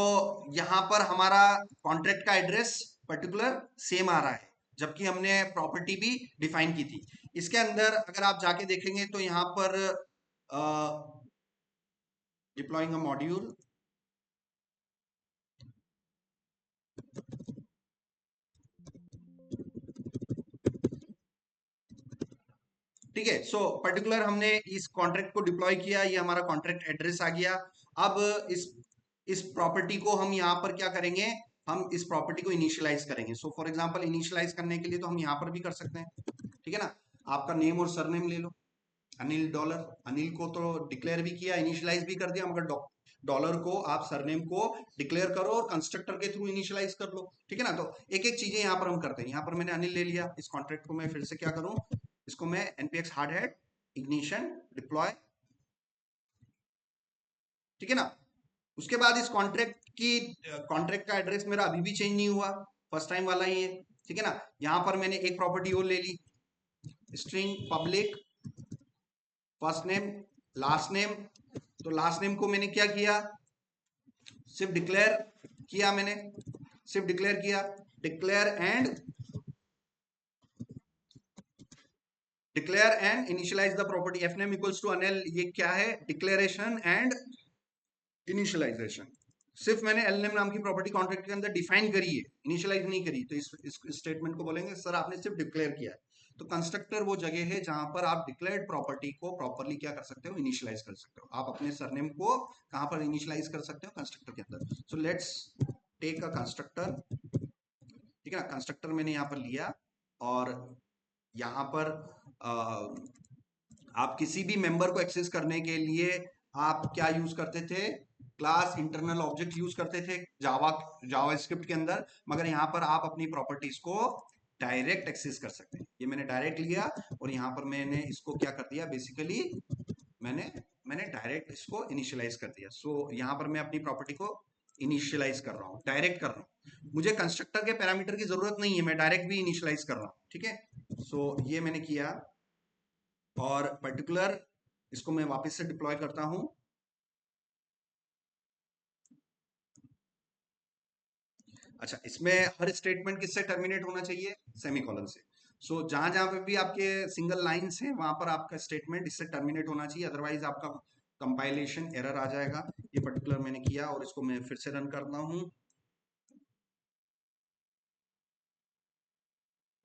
यहां पर हमारा कॉन्ट्रैक्ट का एड्रेस पर्टिकुलर सेम आ रहा है, जबकि हमने प्रॉपर्टी भी डिफाइन की थी। इसके अंदर अगर आप जाके देखेंगे, तो यहां पर डिप्लॉइंग अ मॉड्यूल, ठीक है। सो पर्टिकुलर हमने इस कॉन्ट्रैक्ट को डिप्लॉय किया, ये हमारा कॉन्ट्रैक्ट एड्रेस आ गया। अब इस प्रॉपर्टी को हम यहाँ पर क्या करेंगे, हम इस प्रॉपर्टी को इनिशियलाइज करेंगे। सो फॉर एग्जांपल इनिशियलाइज करने के लिए तो हम यहाँ पर भी कर सकते हैं, ठीक है ना। आपका नेम और सरनेम ले लो, अनिल डॉलर, अनिल को तो डिक्लेयर भी किया, इनिशियलाइज भी कर दिया, मगर डॉलर को आप सरनेम को डिक्लेयर करो और कंस्ट्रक्टर के थ्रू इनिशियलाइज कर लो, ठीक है ना। तो एक एक चीजें यहाँ पर हम करते हैं। यहाँ पर मैंने अनिल ले लिया, इस कॉन्ट्रैक्ट को मैं फिर से क्या करूं, इसको मैं npx Hardhat ignition deploy, ठीक है ना। उसके बाद इस कॉन्ट्रैक्ट का एड्रेस मेरा अभी भी चेंज नहीं हुआ, फर्स्ट टाइम वाला ही है, ठीक है ना। यहां पर मैंने एक प्रॉपर्टी और ले ली, string public first name last name. तो लास्ट नेम को मैंने क्या किया, सिर्फ डिक्लेयर किया, मैंने सिर्फ डिक्लेयर किया, declare and initialise the property F name equals to Anil. ये क्या है, डिक्लेरेशन एंड इनिशियलाइजेशन। सिर्फ मैंने एल नेम नाम की प्रॉपर्टी कॉन्ट्रैक्ट के अंदर डिफाइन करी है, इनिशियलाइज नहीं करी। तो इस स्टेटमेंट को बोलेंगे सर आपने सिर्फ डिक्लेयर किया है। तो कंस्ट्रक्टर वो जगह है जहां पर आप डिक्लेयर्ड प्रॉपर्टी को प्रॉपरली क्या कर सकते हो, इनिशियलाइज कर सकते हो। आप अपने सरनेम को कहां पर इनिशियलाइज कर सकते हो, कंस्ट्रक्टर के अंदर। So let's take a constructor, ठीक है ना। कंस्ट्रक्टर मैंने यहाँ पर लिया और यहाँ पर आप किसी भी मेंबर को एक्सेस करने के लिए आप क्या यूज करते थे, क्लास इंटरनल ऑब्जेक्ट यूज करते थे जावा स्क्रिप्ट के अंदर। मगर यहाँ पर आप अपनी प्रॉपर्टीज को डायरेक्ट एक्सेस कर सकते हैं। ये मैंने डायरेक्ट लिया और यहाँ पर मैंने इसको क्या कर दिया, बेसिकली मैंने मैंने डायरेक्ट इसको इनिशियलाइज कर दिया। सो यहाँ पर मैं अपनी प्रॉपर्टी को इनिशियलाइज कर रहा हूँ, डायरेक्ट कर रहा हूँ। मुझे कंस्ट्रक्टर के पैरामीटर की जरूरत नहीं है, मैं डायरेक्ट भी इनिशियलाइज कर रहा हूँ, ठीक है। सो ये मैंने किया और पर्टिकुलर इसको मैं वापस से डिप्लॉय करता हूं। अच्छा, इसमें हर स्टेटमेंट किससे टर्मिनेट होना चाहिए, सेमीकोलन से। सो जहां जहां पे भी आपके सिंगल लाइंस हैं वहां पर आपका स्टेटमेंट इससे टर्मिनेट होना चाहिए, अदरवाइज आपका कंपाइलेशन एरर आ जाएगा। ये पर्टिकुलर मैंने किया और इसको मैं फिर से रन करता हूं,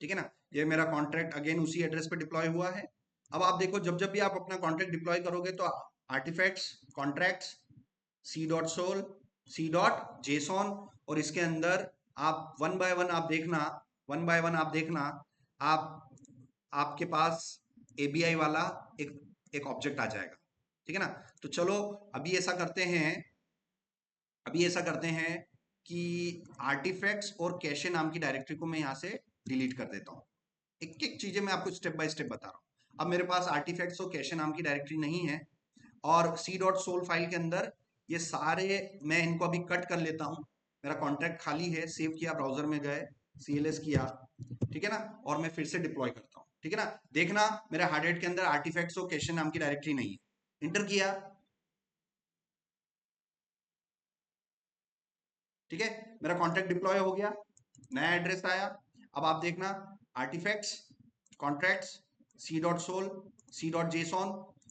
ठीक है ना। ये मेरा कॉन्ट्रैक्ट अगेन उसी एड्रेस पे डिप्लॉय हुआ है। अब आप देखो, जब जब भी आप अपना कॉन्ट्रैक्ट डिप्लॉय करोगे तो artifacts contracts C dot sol C dot JSON, और इसके अंदर आप वन बाय वन आप देखना, वन बाय वन आप देखना, आप आपके पास एबीआई वाला एक एक ऑब्जेक्ट आ जाएगा, ठीक है ना। तो चलो अभी ऐसा करते हैं, अभी ऐसा करते हैं कि आर्टिफैक्ट्स और कैशे नाम की डायरेक्टरी को मैं यहाँ से डिलीट कर देता हूँ। एक एक चीजें मैं आपको स्टेप बाय स्टेप बता रहा हूँ। अब मेरे पास आर्टिफैक्ट्स और कैशे नाम की डायरेक्टरी नहीं है, और सी डॉट सोल फाइल के अंदर ये सारे मैं इनको अभी कट कर लेता हूँ। मेरा कॉन्ट्रैक्ट खाली है, सेव किया, ब्राउजर में गए, सीएलएस किया, ठीक है ना, और मैं फिर से डिप्लॉय करता हूँ, ठीक है ना। देखना मेरे हार्ड हैट के अंदर आर्टिफैक्ट्स और कैशे नाम की डायरेक्टरी नहीं है, इंटर किया, ठीक है, मेरा कॉन्ट्रैक्ट डिप्लॉय हो गया, नया एड्रेस आया। अब आप देखना artifacts contracts C dot sol C dot JSON,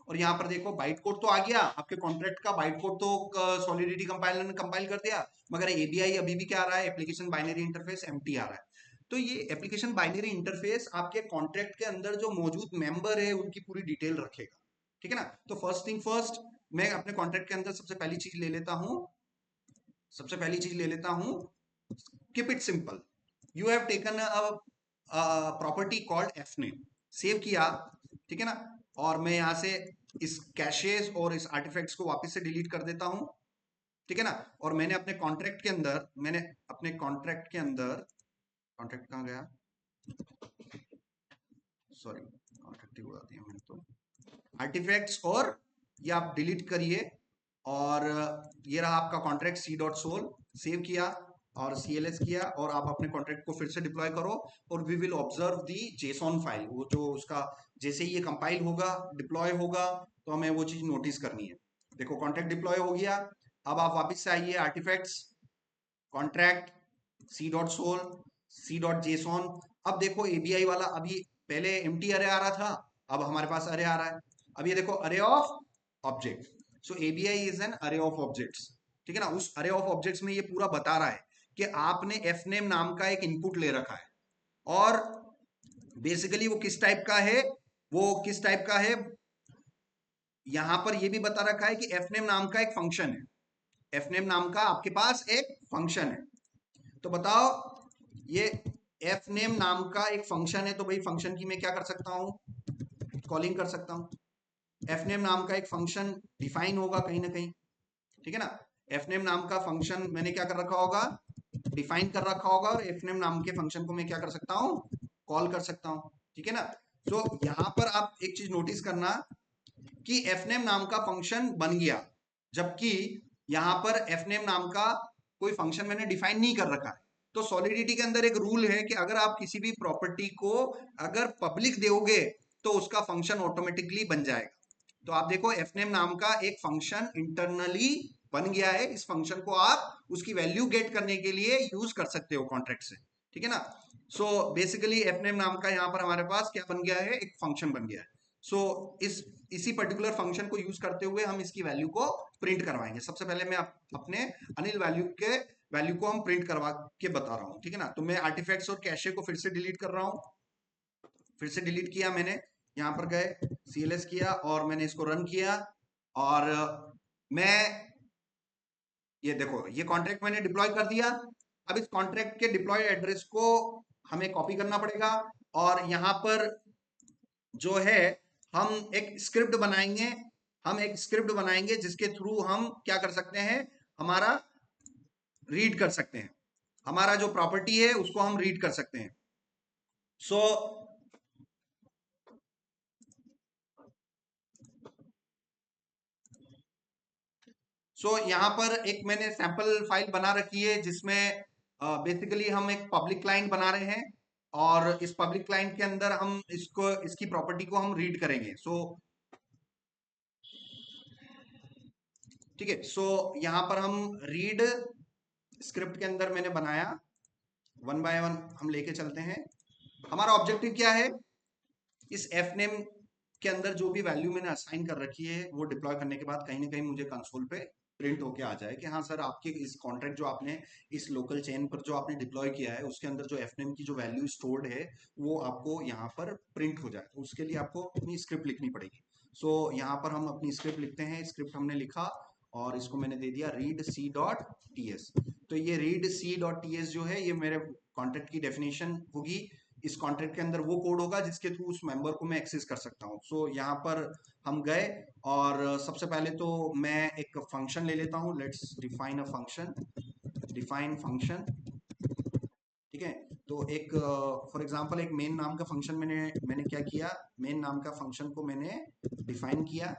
और यहाँ पर देखो बाइट कोड तो आ गया, आपके कॉन्ट्रैक्ट का बाइट कोड तो सॉलिडिटी कंपाइलर ने कंपाइल कर दिया। मगर एबीआई अभी भी क्या आ रहा है, एप्लीकेशन बाइनरी इंटरफेस एम्प्टी आ रहा है। तो ये एप्लीकेशन बाइनरी इंटरफेस आपके कॉन्ट्रैक्ट के अंदर जो मौजूद मेंबर है उनकी पूरी डिटेल रखेगा, ठीक है ना। तो फर्स्ट थिंग फर्स्ट, मैं अपने कॉन्ट्रैक्ट के अंदर सबसे पहली चीज ले लेता हूं, सबसे पहली चीज ले लेता हूं, keep it simple. You have taken a property called F name, save किया, ठीक है ना। और मैं यहां से इस कैशेस और इस आर्टिफैक्ट्स को वापस से डिलीट कर देता हूं, ठीक है ना। और मैंने अपने कॉन्ट्रैक्ट के अंदर, मैंने अपने कॉन्ट्रैक्ट के अंदर, कॉन्ट्रैक्ट कहां गया, सॉरी कॉन्ट्रैक्ट ही उड़ा दिया मैंने तो, आर्टिफैक्ट्स और ये आप डिलीट करिए। और ये रहा आपका contract C dot sol, save किया और सीएलएस किया, और आप अपने कॉन्ट्रैक्ट को फिर से डिप्लॉय करो। और we will observe the JSON file, वो जो उसका जैसे ही ये कंपाइल होगा, डिप्लॉय होगा, तो हमें वो चीज नोटिस करनी है। देखो कॉन्ट्रैक्ट डिप्लॉय हो गया। अब आप वापस से आइए, artifacts contract C dot sol C dot JSON. अब देखो एबीआई वाला, अभी पहले एम्प्टी अरे आ रहा था, अब हमारे पास अरे आ रहा है। अब ये देखो अरे of object, so ABI is an array of objects, ठीक है ना। उस अरे ऑफ ऑब्जेक्ट्स में ये पूरा बता रहा है कि आपने एफ नेम नाम का एक इनपुट ले रखा है, और बेसिकली वो किस टाइप का है, वो किस टाइप का है, यहां पर ये भी बता रखा है कि एफ नेम नाम का एक फंक्शन है, एफ नेम नाम का आपके पास एक फंक्शन है। तो बताओ, ये एफ नेम नाम का एक फंक्शन है, तो भाई फंक्शन की मैं क्या कर सकता हूं, कॉलिंग कर सकता हूं। एफ नेम नाम का एक फंक्शन डिफाइन होगा कहीं ना कहीं, ठीक है ना। एफ नेम नाम का फंक्शन मैंने क्या कर रखा होगा, डिफाइन कर रखा होगा, और एफ नेम नाम के फंक्शन को मैं क्या कर सकता हूं, कॉल कर सकता हूं, ठीक है ना। तो यहां पर आप एक चीज नोटिस करना कि fname नाम का फंक्शन बन गया, जबकि यहां पर fname नाम का कोई फंक्शन मैंने डिफाइन नहीं कर रखा है। तो सॉलिडिटी के अंदर एक रूल है कि अगर आप किसी भी प्रॉपर्टी को अगर पब्लिक दोगे तो उसका फंक्शन ऑटोमेटिकली बन जाएगा। तो आप देखो fname नाम का एक फंक्शन इंटरनली बन गया है। इस फंक्शन को आप उसकी वैल्यू गेट करने के लिए यूज कर सकते हो कॉन्ट्रैक्ट से, ठीक है ना। सो बेसिकली fname नाम का यहाँ पर हमारे पास क्या बन गया है, एक फंक्शन बन गया है। सो इसी पर्टिकुलर फंक्शन को यूज करते हुए हम इसकी वैल्यू को प्रिंट करवाएंगे। सबसे पहले मैं अपने अनिल वैल्यू को हम प्रिंट करवा के बता रहा हूँ, ठीक है ना। तो मैं आर्टिफैक्ट्स और कैशे को फिर से डिलीट कर रहा हूँ। फिर से डिलीट किया मैंने, यहाँ पर गए, CLS किया और मैंने इसको रन किया। और मैं ये देखो, ये कॉन्ट्रैक्ट मैंने डिप्लॉय कर दिया। अब इस कॉन्ट्रैक्ट के डिप्लॉय एड्रेस को हमें कॉपी करना पड़ेगा और यहाँ पर जो है हम एक स्क्रिप्ट बनाएंगे। हम एक स्क्रिप्ट बनाएंगे जिसके थ्रू हम क्या कर सकते हैं, हमारा रीड कर सकते हैं, हमारा जो प्रॉपर्टी है उसको हम रीड कर सकते हैं। सो यहाँ पर एक मैंने सैंपल फाइल बना रखी है जिसमें बेसिकली हम एक पब्लिक क्लाइंट बना रहे हैं और इस पब्लिक क्लाइंट के अंदर हम इसकी प्रॉपर्टी को हम रीड करेंगे। ठीक है। यहाँ पर हम रीड स्क्रिप्ट के अंदर मैंने बनाया, वन बाय वन हम लेके चलते हैं। हमारा ऑब्जेक्टिव क्या है, इस एफ नेम के अंदर जो भी वैल्यू मैंने असाइन कर रखी है वो डिप्लॉय करने के बाद कहीं ना कहीं मुझे कंसोल पे प्रिंट होके आ जाए कि हाँ सर, आपके इस कॉन्ट्रैक्ट जो आपने इस लोकल चेन पर जो आपने डिप्लॉय किया है उसके अंदर जो एफ नेम की जो वैल्यू स्टोर्ड है वो आपको यहाँ पर प्रिंट हो जाए। तो उसके लिए आपको अपनी स्क्रिप्ट लिखनी पड़ेगी। यहाँ पर हम अपनी स्क्रिप्ट लिखते हैं। स्क्रिप्ट हमने लिखा और इसको मैंने दे दिया read C dot T S. तो ये read C dot T S जो है ये मेरे कॉन्ट्रैक्ट की डेफिनेशन होगी। इस कॉन्ट्रैक्ट के अंदर वो कोड होगा जिसके थ्रू उस मेंबर को मैं एक्सेस कर सकता हूँ। यहाँ पर हम गए और सबसे पहले तो मैं एक फंक्शन ले लेता हूँ। Let's define a function, define function, ठीक है। तो एक फॉर एग्जांपल एक मेन नाम का फंक्शन मैंने क्या किया, मेन नाम का फंक्शन को मैंने डिफाइन किया।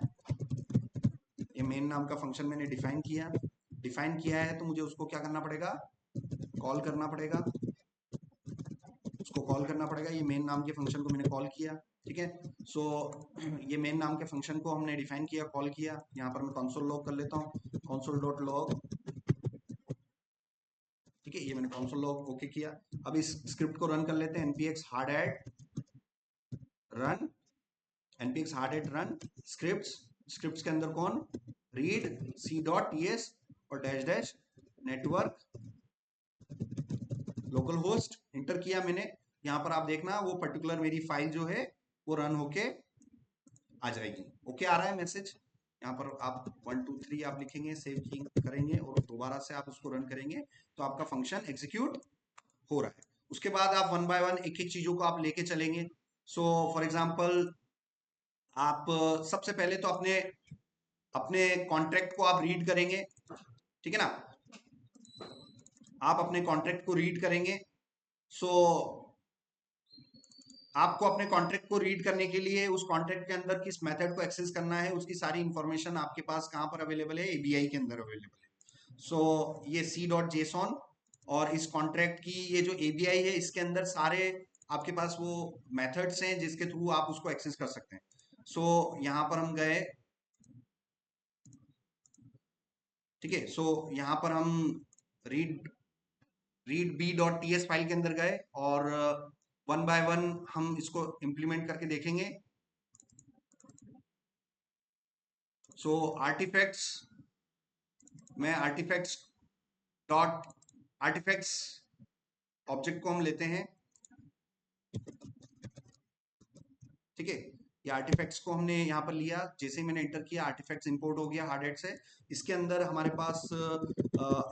ये मेन नाम का फंक्शन मैंने डिफाइन किया है तो मुझे उसको क्या करना पड़ेगा, कॉल करना पड़ेगा। उसको कॉल करना पड़ेगा। ये मेन नाम के फंक्शन को मैंने कॉल किया, ठीक है। सो ये मेन नाम के फंक्शन को हमने डिफाइन किया, कॉल किया। यहाँ पर मैं कंसोल लॉग कर लेता हूँ, कंसोल डॉट लॉग, ठीक है। ये मैंने कंसोल लॉग ओके किया। अब इस स्क्रिप्ट को रन कर लेते हैं, npx hard add run, npx hard add run scripts के अंदर कौन, read C dot T S और dash dash network localhost enter किया मैंने। यहाँ पर आप देखना वो पर्टिकुलर मेरी फाइल जो है वो रन होके आ जाएगी। ओके आ रहा है मैसेज। यहाँ पर आप 1 2 3 आप लिखेंगे, सेव करेंगे और दोबारा से आप उसको रन करेंगे तो आपका फंक्शन एग्जीक्यूट हो रहा है। उसके बाद आप वन बाय वन एक एक चीजों को आप लेके चलेंगे। फॉर एग्जाम्पल आप सबसे पहले तो अपने अपने कॉन्ट्रैक्ट को आप रीड करेंगे, ठीक है ना। आप अपने कॉन्ट्रैक्ट को रीड करेंगे। सो आपको अपने कॉन्ट्रैक्ट को रीड करने के लिए उस कॉन्ट्रैक्ट के अंदर किस मेथड को एक्सेस करना है उसकी सारी इंफॉर्मेशन आपके पास कहाँ पर अवेलेबल है, एबीआई के अंदर अवेलेबल है। ये सी डॉट जेसॉन और इस कॉन्ट्रैक्ट की ये जो एबीआई है इसके अंदर सारे आपके पास वो मेथड्स हैं जिसके थ्रू आप उसको एक्सेस कर सकते हैं। यहाँ पर हम गए, ठीक है। यहाँ पर हम read read B dot T S file के अंदर गए और वन बाय वन हम इसको इम्प्लीमेंट करके देखेंगे। आर्टिफैक्ट्स में आर्टिफैक्ट्स ऑब्जेक्ट को हम लेते हैं, ठीक है। ये आर्टिफैक्ट्स को हमने यहाँ पर लिया, जैसे ही मैंने एंटर किया आर्टिफैक्ट्स इंपोर्ट हो गया हार्ड से। इसके अंदर हमारे पास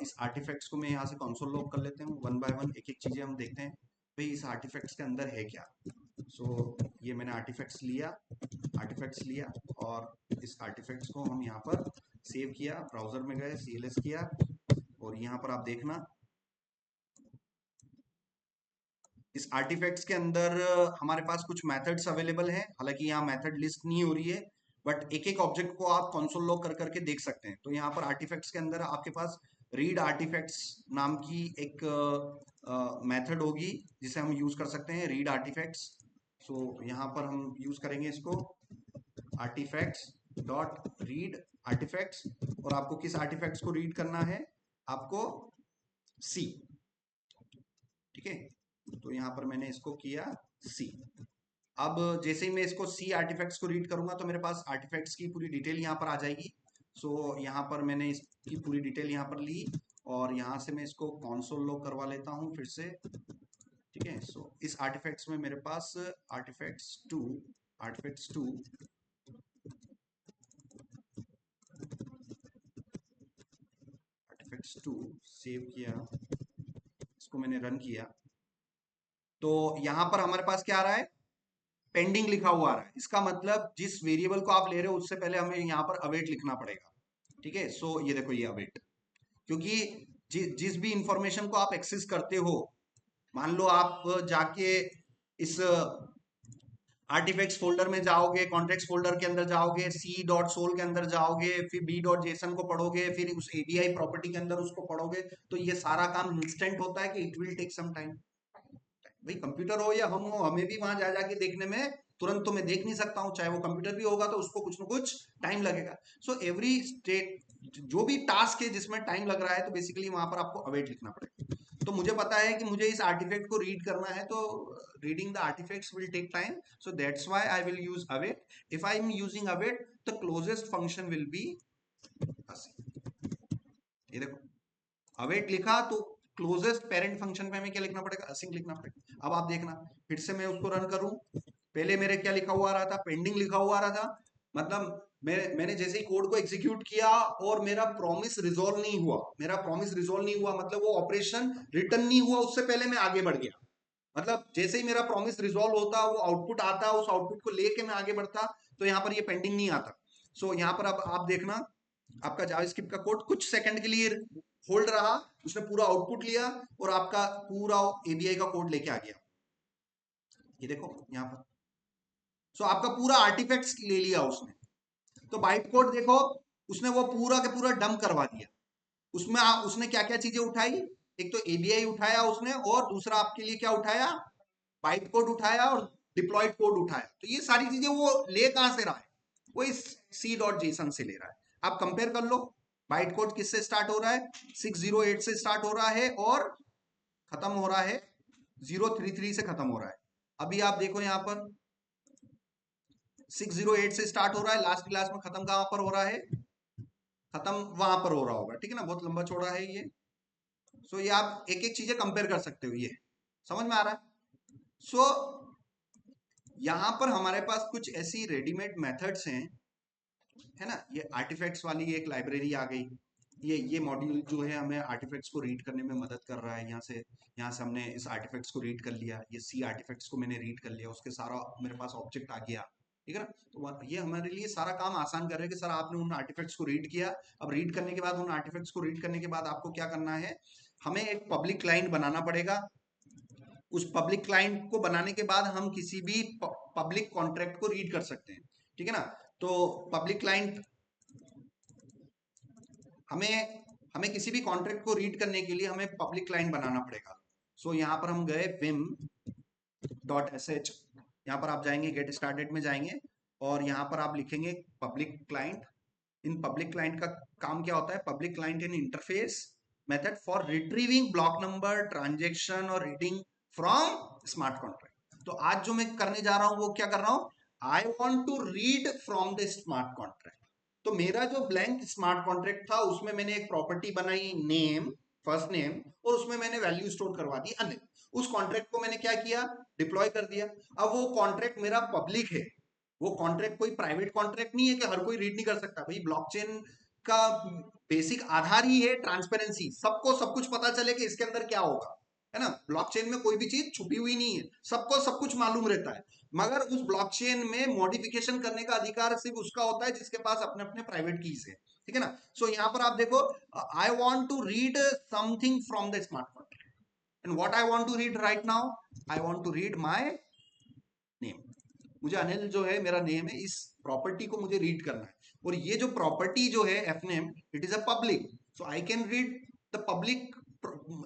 इस आर्टिफैक्ट्स को मैं यहाँ से कंसोल लॉग कर लेते हैं। वन बाय वन एक एक चीजें हम देखते हैं भाई इस आर्टिफैक्ट्स के अंदर है क्या। ये मैंने आर्टिफैक्ट्स लिया और इस आर्टिफैक्ट्स को हम यहाँ पर सेव किया, ब्राउजर में गए, CLS किया और यहाँ पर आप देखना इस आर्टिफैक्ट्स के अंदर हमारे पास कुछ मेथड्स अवेलेबल हैं, हालांकि यहाँ मेथड लिस्ट नहीं हो रही है, बट एक एक ऑब्जेक्ट को आप कंसोल लॉग कर करके देख सकते हैं। तो यहाँ पर आर्टिफैक्ट्स के अंदर आपके पास रीड आर्टिफैक्ट्स नाम की एक मेथड होगी जिसे हम यूज कर सकते हैं, रीड आर्टिफैक्ट्स। सो यहाँ पर हम यूज करेंगे इसको, आर्टिफैक्ट्स डॉट रीड आर्टिफैक्ट्स। और आपको किस आर्टिफैक्ट्स को रीड करना है? आपको सी, ठीक है। तो यहाँ पर मैंने इसको किया सी। अब जैसे ही मैं इसको सी आर्टिफैक्ट्स को रीड करूंगा तो मेरे पास आर्टिफैक्ट्स की पूरी डिटेल यहाँ पर आ जाएगी। सो यहाँ पर मैंने इसकी पूरी डिटेल यहाँ पर ली और यहाँ से मैं इसको कंसोल लॉग करवा लेता हूँ फिर से, ठीक है। सो इस आर्टिफैक्ट्स में मेरे पास आर्टिफैक्ट्स टू सेव किया, इसको मैंने रन किया। तो यहाँ पर हमारे पास क्या आ रहा है? पेंडिंग लिखा हुआ आ रहा है। इसका मतलब जिस वेरिएबल को आप ले रहे हो उससे पहले हमें यहाँ पर अवेट लिखना पड़ेगा, ठीक है। सो ये देखो, ये अवेट, क्योंकि जिस भी इंफॉर्मेशन को आप एक्सेस करते हो, मान लो आप जाके इस आर्टिफैक्ट्स फोल्डर में जाओगे, कॉन्टेक्स्ट फोल्डर के अंदर जाओगे, सी डॉट सोल के अंदर जाओगे, फिर बी डॉट जेसन को पढ़ोगे, फिर उस एडीआई प्रॉपर्टी के अंदर उसको पढ़ोगे, तो ये सारा काम इंस्टेंट होता है कि it will take some time. भाई कंप्यूटर हो या हम हो, हमें भी वहां जा जाके देखने में तुरंत तो मैं देख नहीं सकता हूँ, चाहे वो कंप्यूटर भी होगा तो उसको कुछ ना कुछ टाइम लगेगा। सो एवरी स्टेट, जो भी टास्क है जिसमें टाइम लग रहा है, तो बेसिकली वहां पर आपको अवेट लिखना पड़ेगा। तो मुझे पता है कि मुझे इस आर्टिफैक्ट को रीड करना है, तो reading the artifacts will take time, so that's why I will use await. If I am using await, the closest function will be असी। ये देखो, अवेट लिखा तो क्लोजेस्ट पेरेंट फंक्शन पे हमें क्या लिखना पड़ेगा? असिंक लिखना पड़ेगा। अब आप देखना, फिर से मैं उसको रन करूं, पहले मेरे क्या लिखा हुआ आ रहा था? पेंडिंग लिखा हुआ आ रहा था। मतलब मैंने जैसे ही कोड को एग्जीक्यूट किया और मेरा प्रॉमिस रिजोल्व नहीं हुआ, मेरा प्रॉमिस रिजोल्व नहीं हुआ मतलब वो ऑपरेशन रिटर्न नहीं हुआ, उससे पहले मैं आगे बढ़ गया। मतलब जैसे ही मेरा प्रॉमिस रिजोल्व होता, वो आउटपुट आता, उस आउटपुट को लेके मैं आगे बढ़ता, तो यहाँ पर ये पेंडिंग नहीं आता। सो यहाँ पर अब आप देखना, आपका जावास्क्रिप्ट का कोड कुछ सेकंड के लिए होल्ड रहा, उसने पूरा आउटपुट लिया और आपका पूरा एबीआई का कोड लेके आ गया। ये देखो यहाँ पर, सो आपका पूरा आर्टिफैक्ट्स ले लिया उसने। तो बाइट कोड देखो, उसने वो पूरा के पूरा डंप करवा दिया। उसमें उसने क्या क्या चीजें उठाई? एक तो एबीआई उठाया उसने, और दूसरा आपके लिए क्या उठाया? बाइट कोड उठाया और डिप्लॉयड कोड उठाया। तो ये सारी चीजें वो ले कहां से रहा है? वो इस सी डॉट जेसन से ले रहा है। आप कंपेयर कर लो, बाइट कोड किससे स्टार्ट हो रहा है? 608 से स्टार्ट हो रहा है और खत्म हो रहा है 033 से खत्म हो रहा है। अभी आप देखो यहाँ पर 608 से स्टार्ट हो रहा है, लास्ट क्लास में खत्म कहां पर हो रहा है? खत्म वहां पर हो रहा होगा, ठीक है ना, बहुत लंबा चौड़ा है ये। सो ये आप एक एक चीजें कंपेयर कर सकते हो, ये समझ में आ रहा है। सो यहां पर हमारे पास कुछ ऐसी रेडीमेड मेथड्स हैं, है ना। ये आर्टिफैक्ट्स वाली एक लाइब्रेरी आ गई, ये मॉड्यूल जो है हमें आर्टिफैक्ट्स को रीड करने में मदद कर रहा है। यहाँ से हमने इस आर्टिफैक्ट्स को रीड कर लिया, ये सी आर्टिफैक्ट्स को मैंने रीड कर लिया, उसके सारा मेरे पास ऑब्जेक्ट आ गया, ठीक है ना। तो ये हमारे लिए सारा काम आसान कर रहे हैं कि सर आपने उन आर्टिफैक्ट्स को रीड किया। अब रीड करने के बाद, उन आर्टिफैक्ट्स को रीड करने के बाद आपको क्या करना है? हमें एक पब्लिक क्लाइंट बनाना पड़ेगा। उस पब्लिक क्लाइंट को बनाने के बाद हम किसी भी पब्लिक कॉन्ट्रैक्ट को रीड कर सकते हैं, ठीक है ना। तो पब्लिक क्लाइंट, हमें हमें किसी भी कॉन्ट्रैक्ट को रीड करने के लिए हमें पब्लिक क्लाइंट बनाना पड़ेगा। सो यहाँ पर हम गए vim डॉट एस एच, यहाँ पर आप जाएंगे गेट स्टार्टेड में जाएंगे और यहाँ पर आप लिखेंगे public client. In public client का काम क्या होता है? Public client in interface method for retrieving block number, transaction और रीडिंग फ्रॉम स्मार्ट कॉन्ट्रैक्ट। तो आज जो मैं करने जा रहा हूं वो क्या कर रहा हूं? I want to read from the smart contract. तो मेरा जो ब्लैंक स्मार्ट कॉन्ट्रैक्ट था उसमें मैंने एक प्रॉपर्टी बनाई, नेम, फर्स्ट नेम, और उसमें मैंने वैल्यू स्टोर करवा दी अनिल। उस कॉन्ट्रैक्ट को मैंने क्या किया? डिप्लॉय कर दिया। अब वो कॉन्ट्रैक्ट मेरा पब्लिक है, वो कॉन्ट्रैक्ट कोई प्राइवेट कॉन्ट्रैक्ट नहीं है कि हर कोई रीड नहीं कर सकता। भाई ब्लॉकचेन का बेसिक आधार ही है ट्रांसपेरेंसी, सबको सब कुछ पता चले कि इसके अंदर क्या होगा, है ना। ब्लॉकचेन में कोई भी चीज छुपी हुई नहीं है, सबको सब कुछ मालूम रहता है। मगर उस ब्लॉकचेन में मॉडिफिकेशन करने का अधिकार सिर्फ उसका होता है जिसके पास अपने अपने प्राइवेट कीज है, ठीक है ना। सो यहाँ पर आप देखो, I want to read something from the smart contract. And what I want to read right now, I want to read my name. मुझे अनिल जो है मेरा नेम है, इस प्रॉपर्टी को मुझे रीड करना है। और ये जो प्रॉपर्टी जो है F name, it is a public, so I can read the public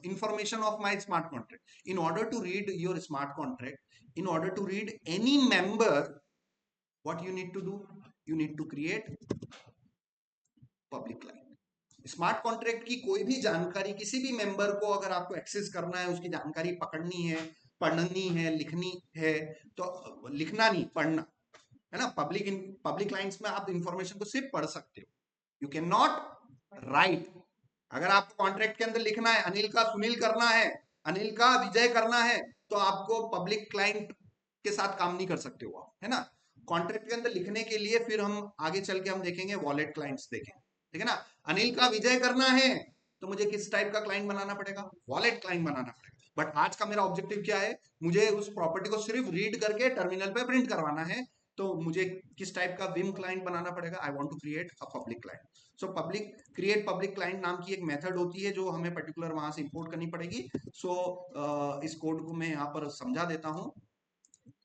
information of my smart contract. In order to read your smart contract, in order to read any member, what you need to do, you need to create public line. Smart contract की कोई भी जानकारी किसी भी member को अगर आपको access करना है, उसकी जानकारी पकड़नी है, पढ़नी है, लिखनी है, तो लिखना नहीं, पढ़ना है ना। पब्लिक लाइंस में आप इंफॉर्मेशन को सिर्फ पढ़ सकते हो, यू कैन नॉट राइट। अगर आपको कॉन्ट्रैक्ट के अंदर लिखना है अनिल का सुनील करना है, अनिल का विजय करना है, तो आपको पब्लिक क्लाइंट के साथ काम नहीं कर सकते हो आप, है ना। कॉन्ट्रैक्ट के अंदर लिखने के लिए फिर हम आगे चल के हम देखेंगे वॉलेट क्लाइंट्स देखेंगे, ठीक है ना। अनिल का विजय करना है तो मुझे किस टाइप का क्लाइंट बनाना पड़ेगा, वॉलेट क्लाइंट बनाना पड़ेगा। बट आज का मेरा ऑब्जेक्टिव क्या है, मुझे उस प्रॉपर्टी को सिर्फ रीड करके टर्मिनल पे प्रिंट करवाना है, तो मुझे किस टाइप का विम क्लाइंट बनाना पड़ेगा, I want to create a public client. So public create public client नाम की एक मेथड होती है जो हमें पर्टिकुलर वहां से इंपोर्ट करनी पड़ेगी। सो इस कोड को मैं यहाँ पर समझा देता हूँ।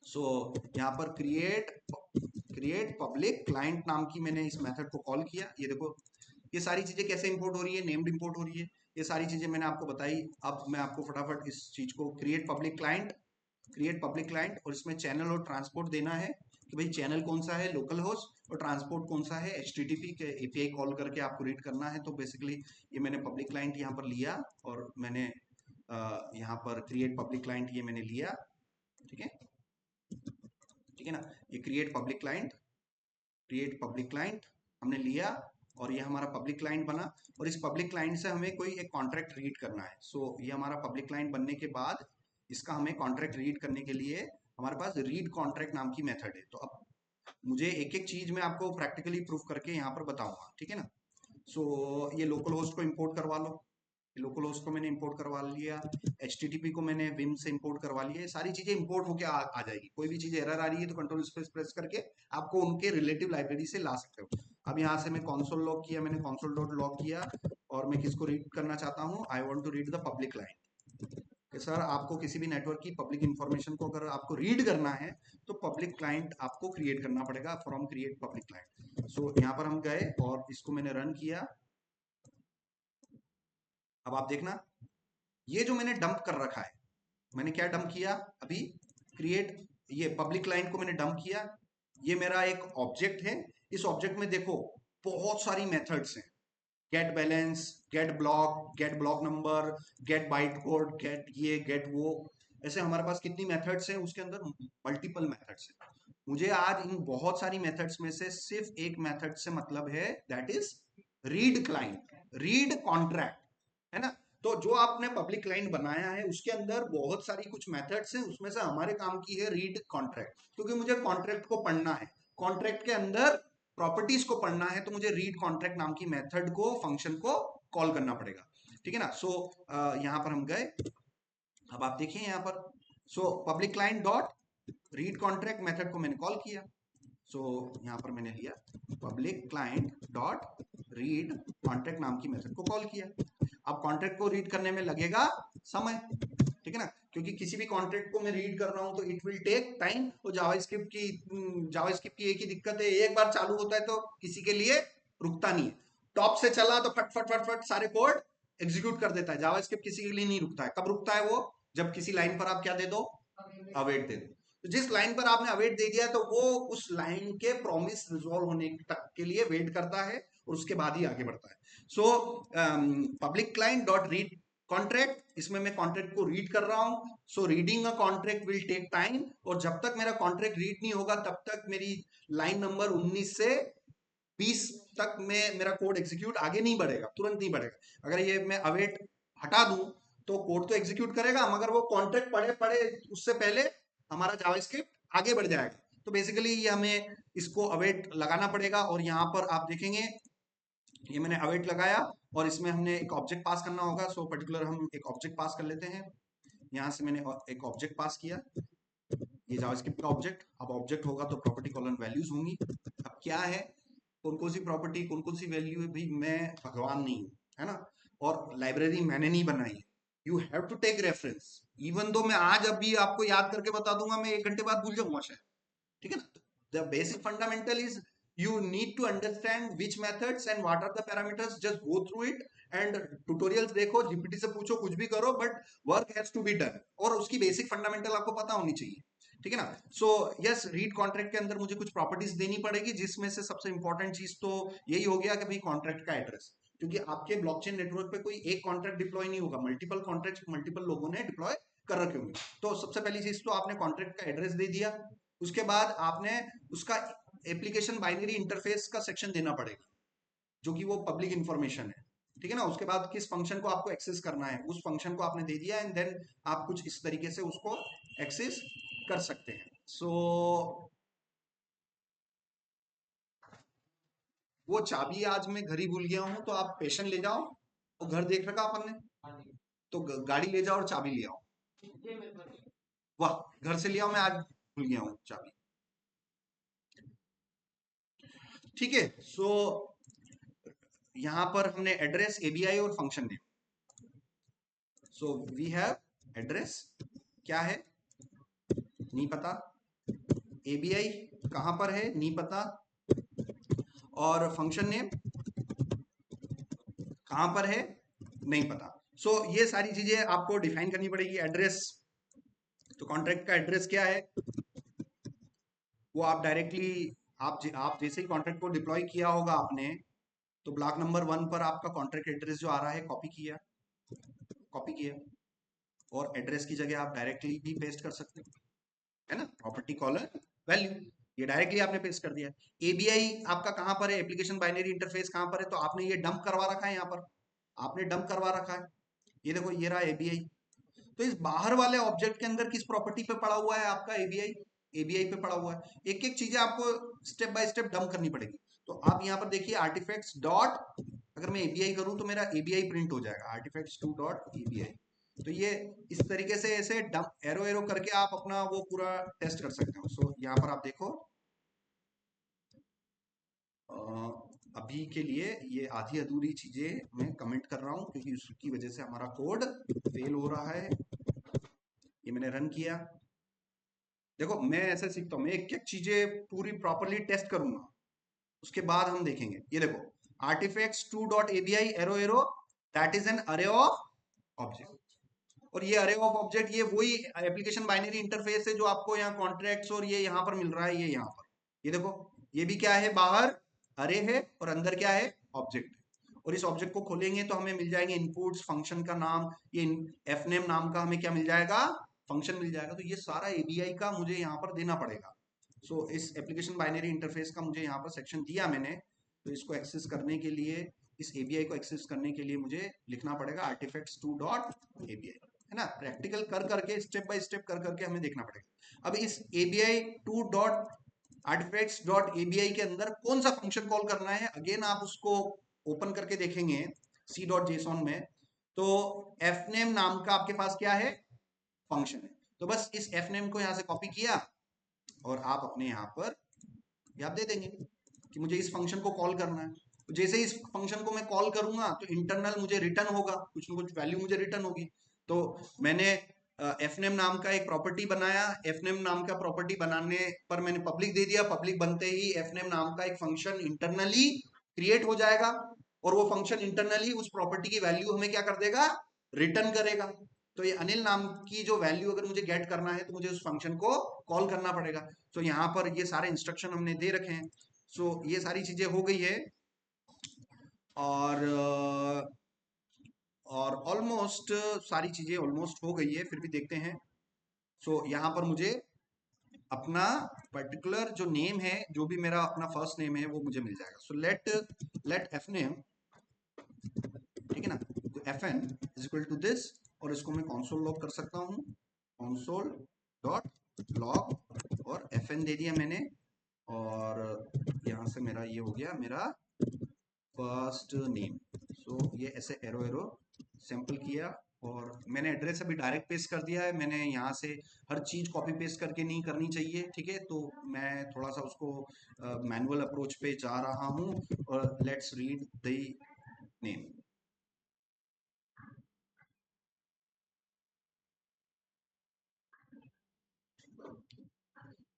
सो यहाँ पर क्रिएट पब्लिक क्लाइंट नाम की मैंने इस मेथड को कॉल किया। ये देखो ये सारी चीजें कैसे इंपोर्ट हो रही है, नेम्ड इंपोर्ट हो रही है, ये सारी चीजें मैंने आपको बताई। अब मैं आपको फटाफट इस चीज को क्रिएट पब्लिक क्लाइंट और इसमें चैनल और ट्रांसपोर्ट देना है कि भाई चैनल कौन सा है, लोकल होस्ट, और ट्रांसपोर्ट कौन सा है, HTTP के API कॉल करके आपको रीड करना है। तो बेसिकली ये मैंने पब्लिक क्लाइंट यहाँ पर लिया और मैंने यहाँ पर क्रिएट पब्लिक क्लाइंट ये मैंने लिया, ठीक है, ठीक है ना। ये क्रिएट पब्लिक क्लाइंट हमने लिया और ये हमारा पब्लिक क्लाइंट बना। और इस पब्लिक क्लाइंट से हमें कोई एक कॉन्ट्रैक्ट रीड करना है। सो ये हमारा पब्लिक क्लाइंट बनने के बाद इसका हमें कॉन्ट्रैक्ट रीड करने के लिए हमारे पास रीड कॉन्ट्रैक्ट नाम की मेथड है। तो अब मुझे एक एक चीज मैं आपको प्रैक्टिकली प्रूफ करके यहाँ पर बताऊंगा, ठीक है ना। सो ये लोकल होस्ट को इंपोर्ट करवा लो, लोकल होस्ट को मैंने इंपोर्ट करवा लिया, HTTP को मैंने विम से इंपोर्ट करवा लिया। ये सारी चीजें इंपोर्ट होके आ जाएगी। कोई भी चीज एरर आ रही है तो कंट्रोल स्पेस प्रेस करके आपको उनके रिलेटिव लाइब्रेरी से ला सकते हो। अब यहाँ से मैं console लॉग किया, मैंने console डॉट लॉग किया और मैं किसको रीड करना चाहता हूँ, I want to read the public client. Sir आपको किसी भी नेटवर्क की पब्लिक इंफॉर्मेशन को अगर आपको रीड करना है तो पब्लिक क्लाइंट आपको क्रिएट करना पड़ेगा फ्रॉम क्रिएट पब्लिक क्लाइंट। सो यहाँ पर हम गए और इसको मैंने रन किया। अब आप देखना ये जो मैंने डंप कर रखा है, मैंने क्या डंप किया अभी, क्रिएट, ये पब्लिक क्लाइंट को मैंने डंप किया। ये मेरा एक ऑब्जेक्ट है, इस ऑब्जेक्ट में देखो बहुत सारी मेथड्स हैं, get balance, get block number, get byte code, get ये गेट वो, ऐसे हमारे पास कितनी मेथड्स हैं, उसके अंदर मल्टीपल मेथड्स हैं। मुझे आज इन बहुत सारी मेथड्स में से सिर्फ एक मेथड से मतलब है, that is read client, read contract, है ना। तो जो आपने पब्लिक क्लाइंट बनाया है उसके अंदर बहुत सारी कुछ मेथड्स हैं, उसमें से हमारे काम की है रीड कॉन्ट्रैक्ट, क्योंकि मुझे कॉन्ट्रैक्ट को पढ़ना है, कॉन्ट्रैक्ट के अंदर प्रॉपर्टीज को पढ़ना है, तो मुझे रीड कॉन्ट्रैक्ट नाम की मेथड को, फंक्शन को कॉल करना पड़ेगा, ठीक है ना। सो यहाँ पर हम गए, अब आप देखिए यहाँ पर, सो public client dot read contract method को मैंने कॉल किया। सो यहाँ पर मैंने लिया public client dot read contract नाम की मेथड को कॉल किया। अब कॉन्ट्रैक्ट को रीड करने में लगेगा समय, ठीक है ना, क्योंकि किसी भी कॉन्ट्रैक्ट को मैं रीड कर रहा हूं तो इट विल टेक टाइम। तो जावास्क्रिप्ट की एक ही दिक्कत है, एक बार चालू होता है तो किसी के लिए रुकता नहीं है। टॉप से चला तो फट फट फट फट सारे कोड एग्जीक्यूट कर देता है। जावास्क्रिप्ट किसी के लिए नहीं रुकता है। कब रुकता है वो, जब किसी लाइन पर आप क्या दे दो, अवेट दे दो। तो जिस लाइन पर आपने अवेट दे दिया तो वो उस लाइन के प्रॉमिस रिजॉल्व होने तक के लिए वेट करता है और उसके बाद ही आगे बढ़ता है। So public client dot read contract, इसमें मैं कॉन्ट्रैक्ट को रीड कर रहा हूं। So reading a contract will take time, और जब तक मेरा कॉन्ट्रैक्ट रीड नहीं होगा तब तक मेरी लाइन नंबर 19 से 20 तक में मेरा कोड एग्जीक्यूट आगे नहीं बढ़ेगा, तुरंत नहीं बढ़ेगा। अगर ये मैं अवेट हटा दूं तो कोड तो एग्जीक्यूट करेगा, मगर वो कॉन्ट्रैक्ट पढ़े पढ़े उससे पहले हमारा जावास्क्रिप्ट आगे बढ़ जाएगा। तो बेसिकली ये हमें इसको अवेट लगाना पड़ेगा। और यहाँ पर आप देखेंगे ये मैंने अवेट लगाया और इसमें हमने एक ऑब्जेक्ट पास करना होगा। सो पर्टिकुलर हम एक ऑब्जेक्ट पास कर लेते हैं। यहाँ से मैंने एक ऑब्जेक्ट पास किया, ये जावास्क्रिप्ट का ऑब्जेक्ट। अब ऑब्जेक्ट होगा तो प्रॉपर्टी कॉलन वैल्यूज होंगी। अब क्या है, कौन कौन सी प्रॉपर्टी, कौन कौन सी वैल्यू है, भाई मैं भगवान नहीं हूं, है ना, और लाइब्रेरी मैंने नहीं बनाई है। You have to take reference. Even though मैं आज अभी आपको याद करके बता दूंगा, मैं 1 घंटे बाद भूल जाऊंगा शायद। ठीक है ना? The basic fundamental is you need to understand which methods and what are the parameters, just go through it and tutorials देखो, जीपीटी से पूछो, कुछ भी करो, but work has to be done, और उसकी बेसिक फंडामेंटल आपको पता होनी चाहिए। ठीक है ना? सो यस, रीड कॉन्ट्रैक्ट के अंदर मुझे कुछ प्रॉपर्टीज देनी पड़ेगी, जिसमें से सबसे इंपॉर्टेंट चीज तो यही हो गया कि भाई कॉन्ट्रैक्ट का एड्रेस, क्योंकि आपके ब्लॉकचेन नेटवर्क पे कोई एक कॉन्ट्रैक्ट डिप्लॉय नहीं होगा, मल्टीपल कॉन्ट्रैक्ट मल्टीपल लोगों ने डिप्लॉय कर रखे होंगे। तो सबसे पहली चीज तो आपने कॉन्ट्रैक्ट का एड्रेस दे दिया, उसके बाद आपने उसका एप्लीकेशन बाइनरी इंटरफेस का सेक्शन देना पड़ेगा, जो कि वो पब्लिक इंफॉर्मेशन है। ठीक है ना? उसके बाद किस फंक्शन को आपको एक्सेस करना है, उस फंक्शन को आपने दे दिया, एंड देन आप कुछ इस तरीके से उसको एक्सेस कर सकते हैं। वो चाबी आज मैं घर ही भूल गया हूँ, तो आप पेशेंट ले जाओ, और घर देख रखा अपन ने, तो गाड़ी ले जाओ और चाबी ले आओ। वाह, घर से ले आओ, मैं आज भूल गया हूँ चाबी। ठीक है, सो यहाँ पर हमने एड्रेस, एबीआई और function name. So we have address, क्या है नहीं पता, एबीआई कहां पर है नहीं पता, और फंक्शन नेम कहां पर है नहीं पता। सो ये सारी चीजें आपको डिफाइन करनी पड़ेगी। एड्रेस, तो कॉन्ट्रैक्ट का एड्रेस क्या है, वो आप डायरेक्टली, आप जैसे ही कॉन्ट्रैक्ट को डिप्लॉय किया होगा आपने, तो ब्लॉक नंबर 1 पर आपका कॉन्ट्रैक्ट एड्रेस जो आ रहा है, कॉपी किया, और एड्रेस की जगह आप डायरेक्टली भी पेस्ट कर सकते हो, है ना? प्रॉपर्टी कॉलर वैल्यू, ये डायरेक्टली आपने पेस्ट कर दिया। एबीआई आपका कहां पर है, एप्लीकेशन बाइनरी इंटरफेस कहां पर है, तो आपने ये डंप करवा रखा है, यहाँ पर आपने डंप करवा रखा है, ये देखो ये रहा एबीआई। तो इस बाहर वाले ऑब्जेक्ट के अंदर किस प्रॉपर्टी पे पड़ा हुआ है आपका एबीआई, एबीआई पे पड़ा हुआ है। एक एक चीजें आपको स्टेप बाय स्टेप डंप करनी पड़ेगी। तो आप यहाँ पर देखिए आर्टिफैक्ट्स डॉट, अगर मैं एबीआई करूं तो मेरा एबीआई प्रिंट हो जाएगा, आर्टिफैक्ट्स टू डॉट एबीआई। तो ये इस तरीके से ऐसे डंप एरो एरो करके आप अपना वो पूरा टेस्ट कर सकते हो। सो यहाँ पर आप देखो, अ, अभी के लिए ये आधी अधूरी चीजें मैं कमेंट कर रहा हूँ, क्योंकि उसकी वजह से हमारा कोड फेल हो रहा है। ये मैंने रन किया, देखो मैं ऐसे सीखता हूँ, मैं एक एक चीजें पूरी प्रॉपरली टेस्ट करूंगा, उसके बाद हम देखेंगे। ये देखो, artifacts two dot ABI arrow arrow, that is an array of object, और ये अरे ऑफ ऑब्जेक्ट, ये वही एप्लीकेशन बाइनरी इंटरफेस है जो आपको यहाँ कॉन्ट्रैक्ट्स और ये यहाँ पर मिल रहा है, ये यहाँ पर, ये देखो, ये भी क्या है, बाहर अरे है और अंदर क्या है, ऑब्जेक्ट। और इस ऑब्जेक्ट को खोलेंगे तो हमें मिल जाएंगे इनपुट्स, फंक्शन का नाम, ये एफ नेम नाम का हमें क्या मिल जाएगा, फंक्शन मिल जाएगा। तो ये सारा एबीआई का मुझे यहाँ पर देना पड़ेगा। सो इस एप्लीकेशन बाइनरी इंटरफेस का मुझे यहाँ पर सेक्शन दिया मैंने, तो इसको एक्सेस करने के लिए, इस एबीआई को एक्सेस करने के लिए मुझे लिखना पड़ेगा आर्टिफैक्ट्स टू डॉट एबीआई, है ना? प्रैक्टिकल कर करके, स्टेप बाय स्टेप कर करके हमें देखना पड़ेगा। अब इस ABI two dot artifacts dot ABI के अंदर कौन सा फंक्शन कॉल करना है, अगेन आप उसको ओपन करके देखेंगे सी डॉट जेसॉन में, तो एफ नेम नाम का आपके पास क्या है, फंक्शन है। तो बस इस एफ नेम को यहाँ से कॉपी किया, और आप अपने यहाँ पर ये आप दे देंगे कि मुझे इस फंक्शन को कॉल करना है। तो जैसे ही इस फंक्शन को मैं कॉल करूंगा, तो इंटरनल मुझे रिटर्न होगा, कुछ ना कुछ वैल्यू मुझे रिटर्न होगी। तो मैंने एफनेम नाम का एक प्रॉपर्टी बनाया, एफनेम नाम का प्रॉपर्टी बनाने पर मैंने पब्लिक दे दिया, पब्लिक बनते ही एफनेम नाम का एक फंक्शन इंटरनली क्रिएट हो जाएगा, और वो फंक्शन इंटरनली उस प्रॉपर्टी की वैल्यू हमें क्या कर देगा, रिटर्न करेगा। तो ये अनिल नाम की जो वैल्यू अगर मुझे गेट करना है, तो मुझे उस फंक्शन को कॉल करना पड़ेगा। तो यहाँ पर ये सारे इंस्ट्रक्शन हमने दे रखे हैं। सो ये सारी चीजें हो गई है, और ऑलमोस्ट सारी चीजें ऑलमोस्ट हो गई है, फिर भी देखते हैं। सो यहाँ पर मुझे अपना पर्टिकुलर जो नेम है, जो भी मेरा अपना फर्स्ट नेम है, वो मुझे मिल जाएगा। सो लेट एफ नेम, ठीक है ना, तो F N is equal to this, और इसको मैं कॉन्सोल लॉग कर सकता हूँ, कॉन्सोल डॉट लॉग, और एफ एन दे दिया मैंने, और यहाँ से मेरा ये हो गया मेरा फर्स्ट नेम। सो ये ऐसे एरो एरो सैंपल किया, और मैंने एड्रेस अभी डायरेक्ट पेस्ट कर दिया है, मैंने यहाँ से हर चीज कॉपी पेस्ट करके नहीं करनी चाहिए। ठीक है, तो मैं थोड़ा सा उसको मैनुअल अप्रोच पे जा रहा हूँ, और लेट्स रीड द नेम।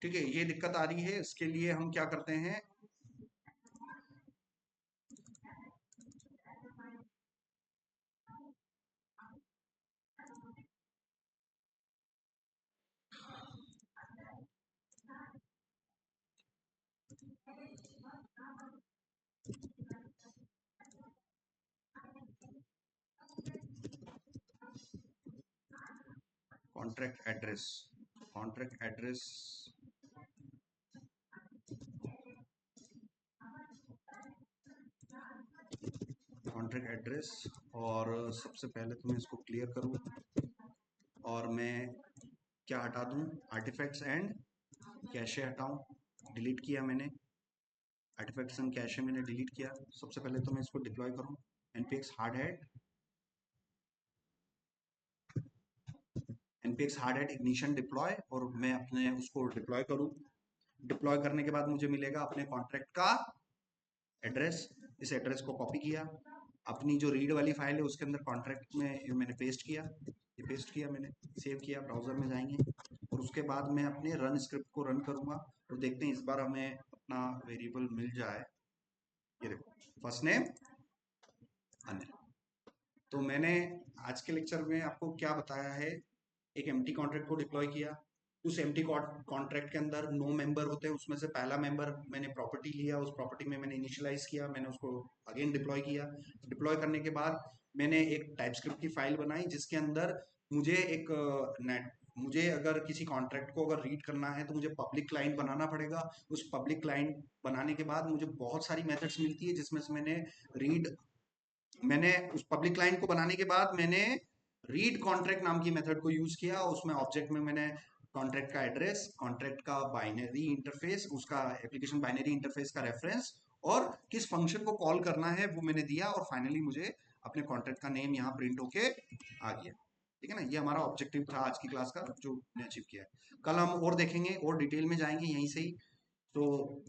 ठीक है, ये दिक्कत आ रही है, इसके लिए हम क्या करते हैं, contract address, contract address, contract address, और सबसे पहले तो मैं इसको क्लियर करूँ और मैं क्या हटा दूँ, आर्टिफैक्ट्स एंड कैशे हटाऊँ, डिलीट किया मैंने, आर्टिफैक्ट्स एंड कैशे मैंने डिलीट किया। सबसे पहले तो मैं इसको डिप्लॉय करूँ, npx hard hat, npx Hardhat ignition deploy, और मैं अपने उसको डिप्लॉय करूँ। डिप्लॉय करने के बाद मुझे मिलेगा अपने कॉन्ट्रैक्ट का एड्रेस, इस एड्रेस को कॉपी किया, अपनी जो रीड वाली फाइल है उसके अंदर कॉन्ट्रैक्ट में मैंने पेस्ट किया, ये पेस्ट किया मैंने, सेव किया, ब्राउजर में जाएंगे और उसके बाद मैं अपने रन स्क्रिप्ट को रन करूंगा और देखते हैं इस बार हमें अपना वेरिएबल मिल जाए। ये देखो, फर्स्ट नेम अनिल। तो मैंने आज के लेक्चर में आपको क्या बताया है, एक एम्प्टी कॉन्ट्रैक्ट को डिप्लॉय किया, उस एम्प्टी कॉन्ट्रैक्ट के अंदर 9 मेंबर होते हैं, उसमें से पहला मेंबर मैंने प्रॉपर्टी लिया, उस प्रॉपर्टी में मैंने इनिशियलाइज किया, मैंने उसको अगेन डिप्लॉय किया। डिप्लॉय करने के बाद मैंने एक टाइपस्क्रिप्ट की फाइल बनाई जिसके अंदर मुझे एक नेट, मुझे अगर किसी कॉन्ट्रैक्ट को अगर रीड करना है तो मुझे पब्लिक क्लाइंट बनाना पड़ेगा। उस पब्लिक क्लाइंट बनाने के बाद मुझे बहुत सारी मेथड्स मिलती है जिसमें से रीड मैंने उस पब्लिक क्लाइंट को बनाने के बाद मैंने रीड कॉन्ट्रैक्ट नाम की मेथड को यूज किया, उसमें ऑब्जेक्ट में मैंने कॉन्ट्रैक्ट का एड्रेस, कॉन्ट्रैक्ट का बाइनरी इंटरफेस, उसका एप्लीकेशन बाइनरी इंटरफेस का रेफरेंस और किस फंक्शन को कॉल करना है वो मैंने दिया, और फाइनली मुझे अपने कॉन्ट्रैक्ट का नेम यहाँ प्रिंट होके आ गया। ठीक है ना, ये हमारा ऑब्जेक्टिव था आज की क्लास का जो मैंने अचीव किया है। कल हम और देखेंगे और डिटेल में जाएंगे यहीं से ही। तो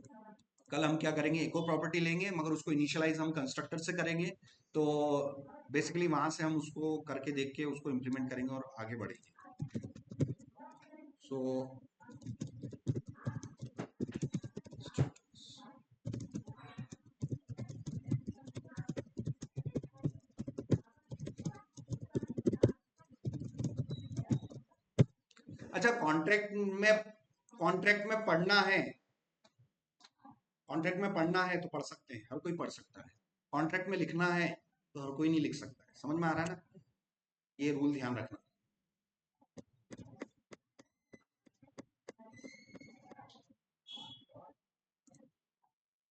कल हम क्या करेंगे, एक और प्रॉपर्टी लेंगे मगर उसको इनिशियलाइज हम कंस्ट्रक्टर से करेंगे। तो बेसिकली वहां से हम उसको करके देख के उसको इम्प्लीमेंट करेंगे और आगे बढ़ेंगे। सो अच्छा, कॉन्ट्रैक्ट में पढ़ना है, कॉन्ट्रैक्ट में पढ़ना है तो पढ़ सकते हैं, हर कोई पढ़ सकता है। कॉन्ट्रैक्ट में लिखना है तो हर कोई नहीं लिख सकता है। समझ में आ रहा है ना, ये रूल ध्यान रखना।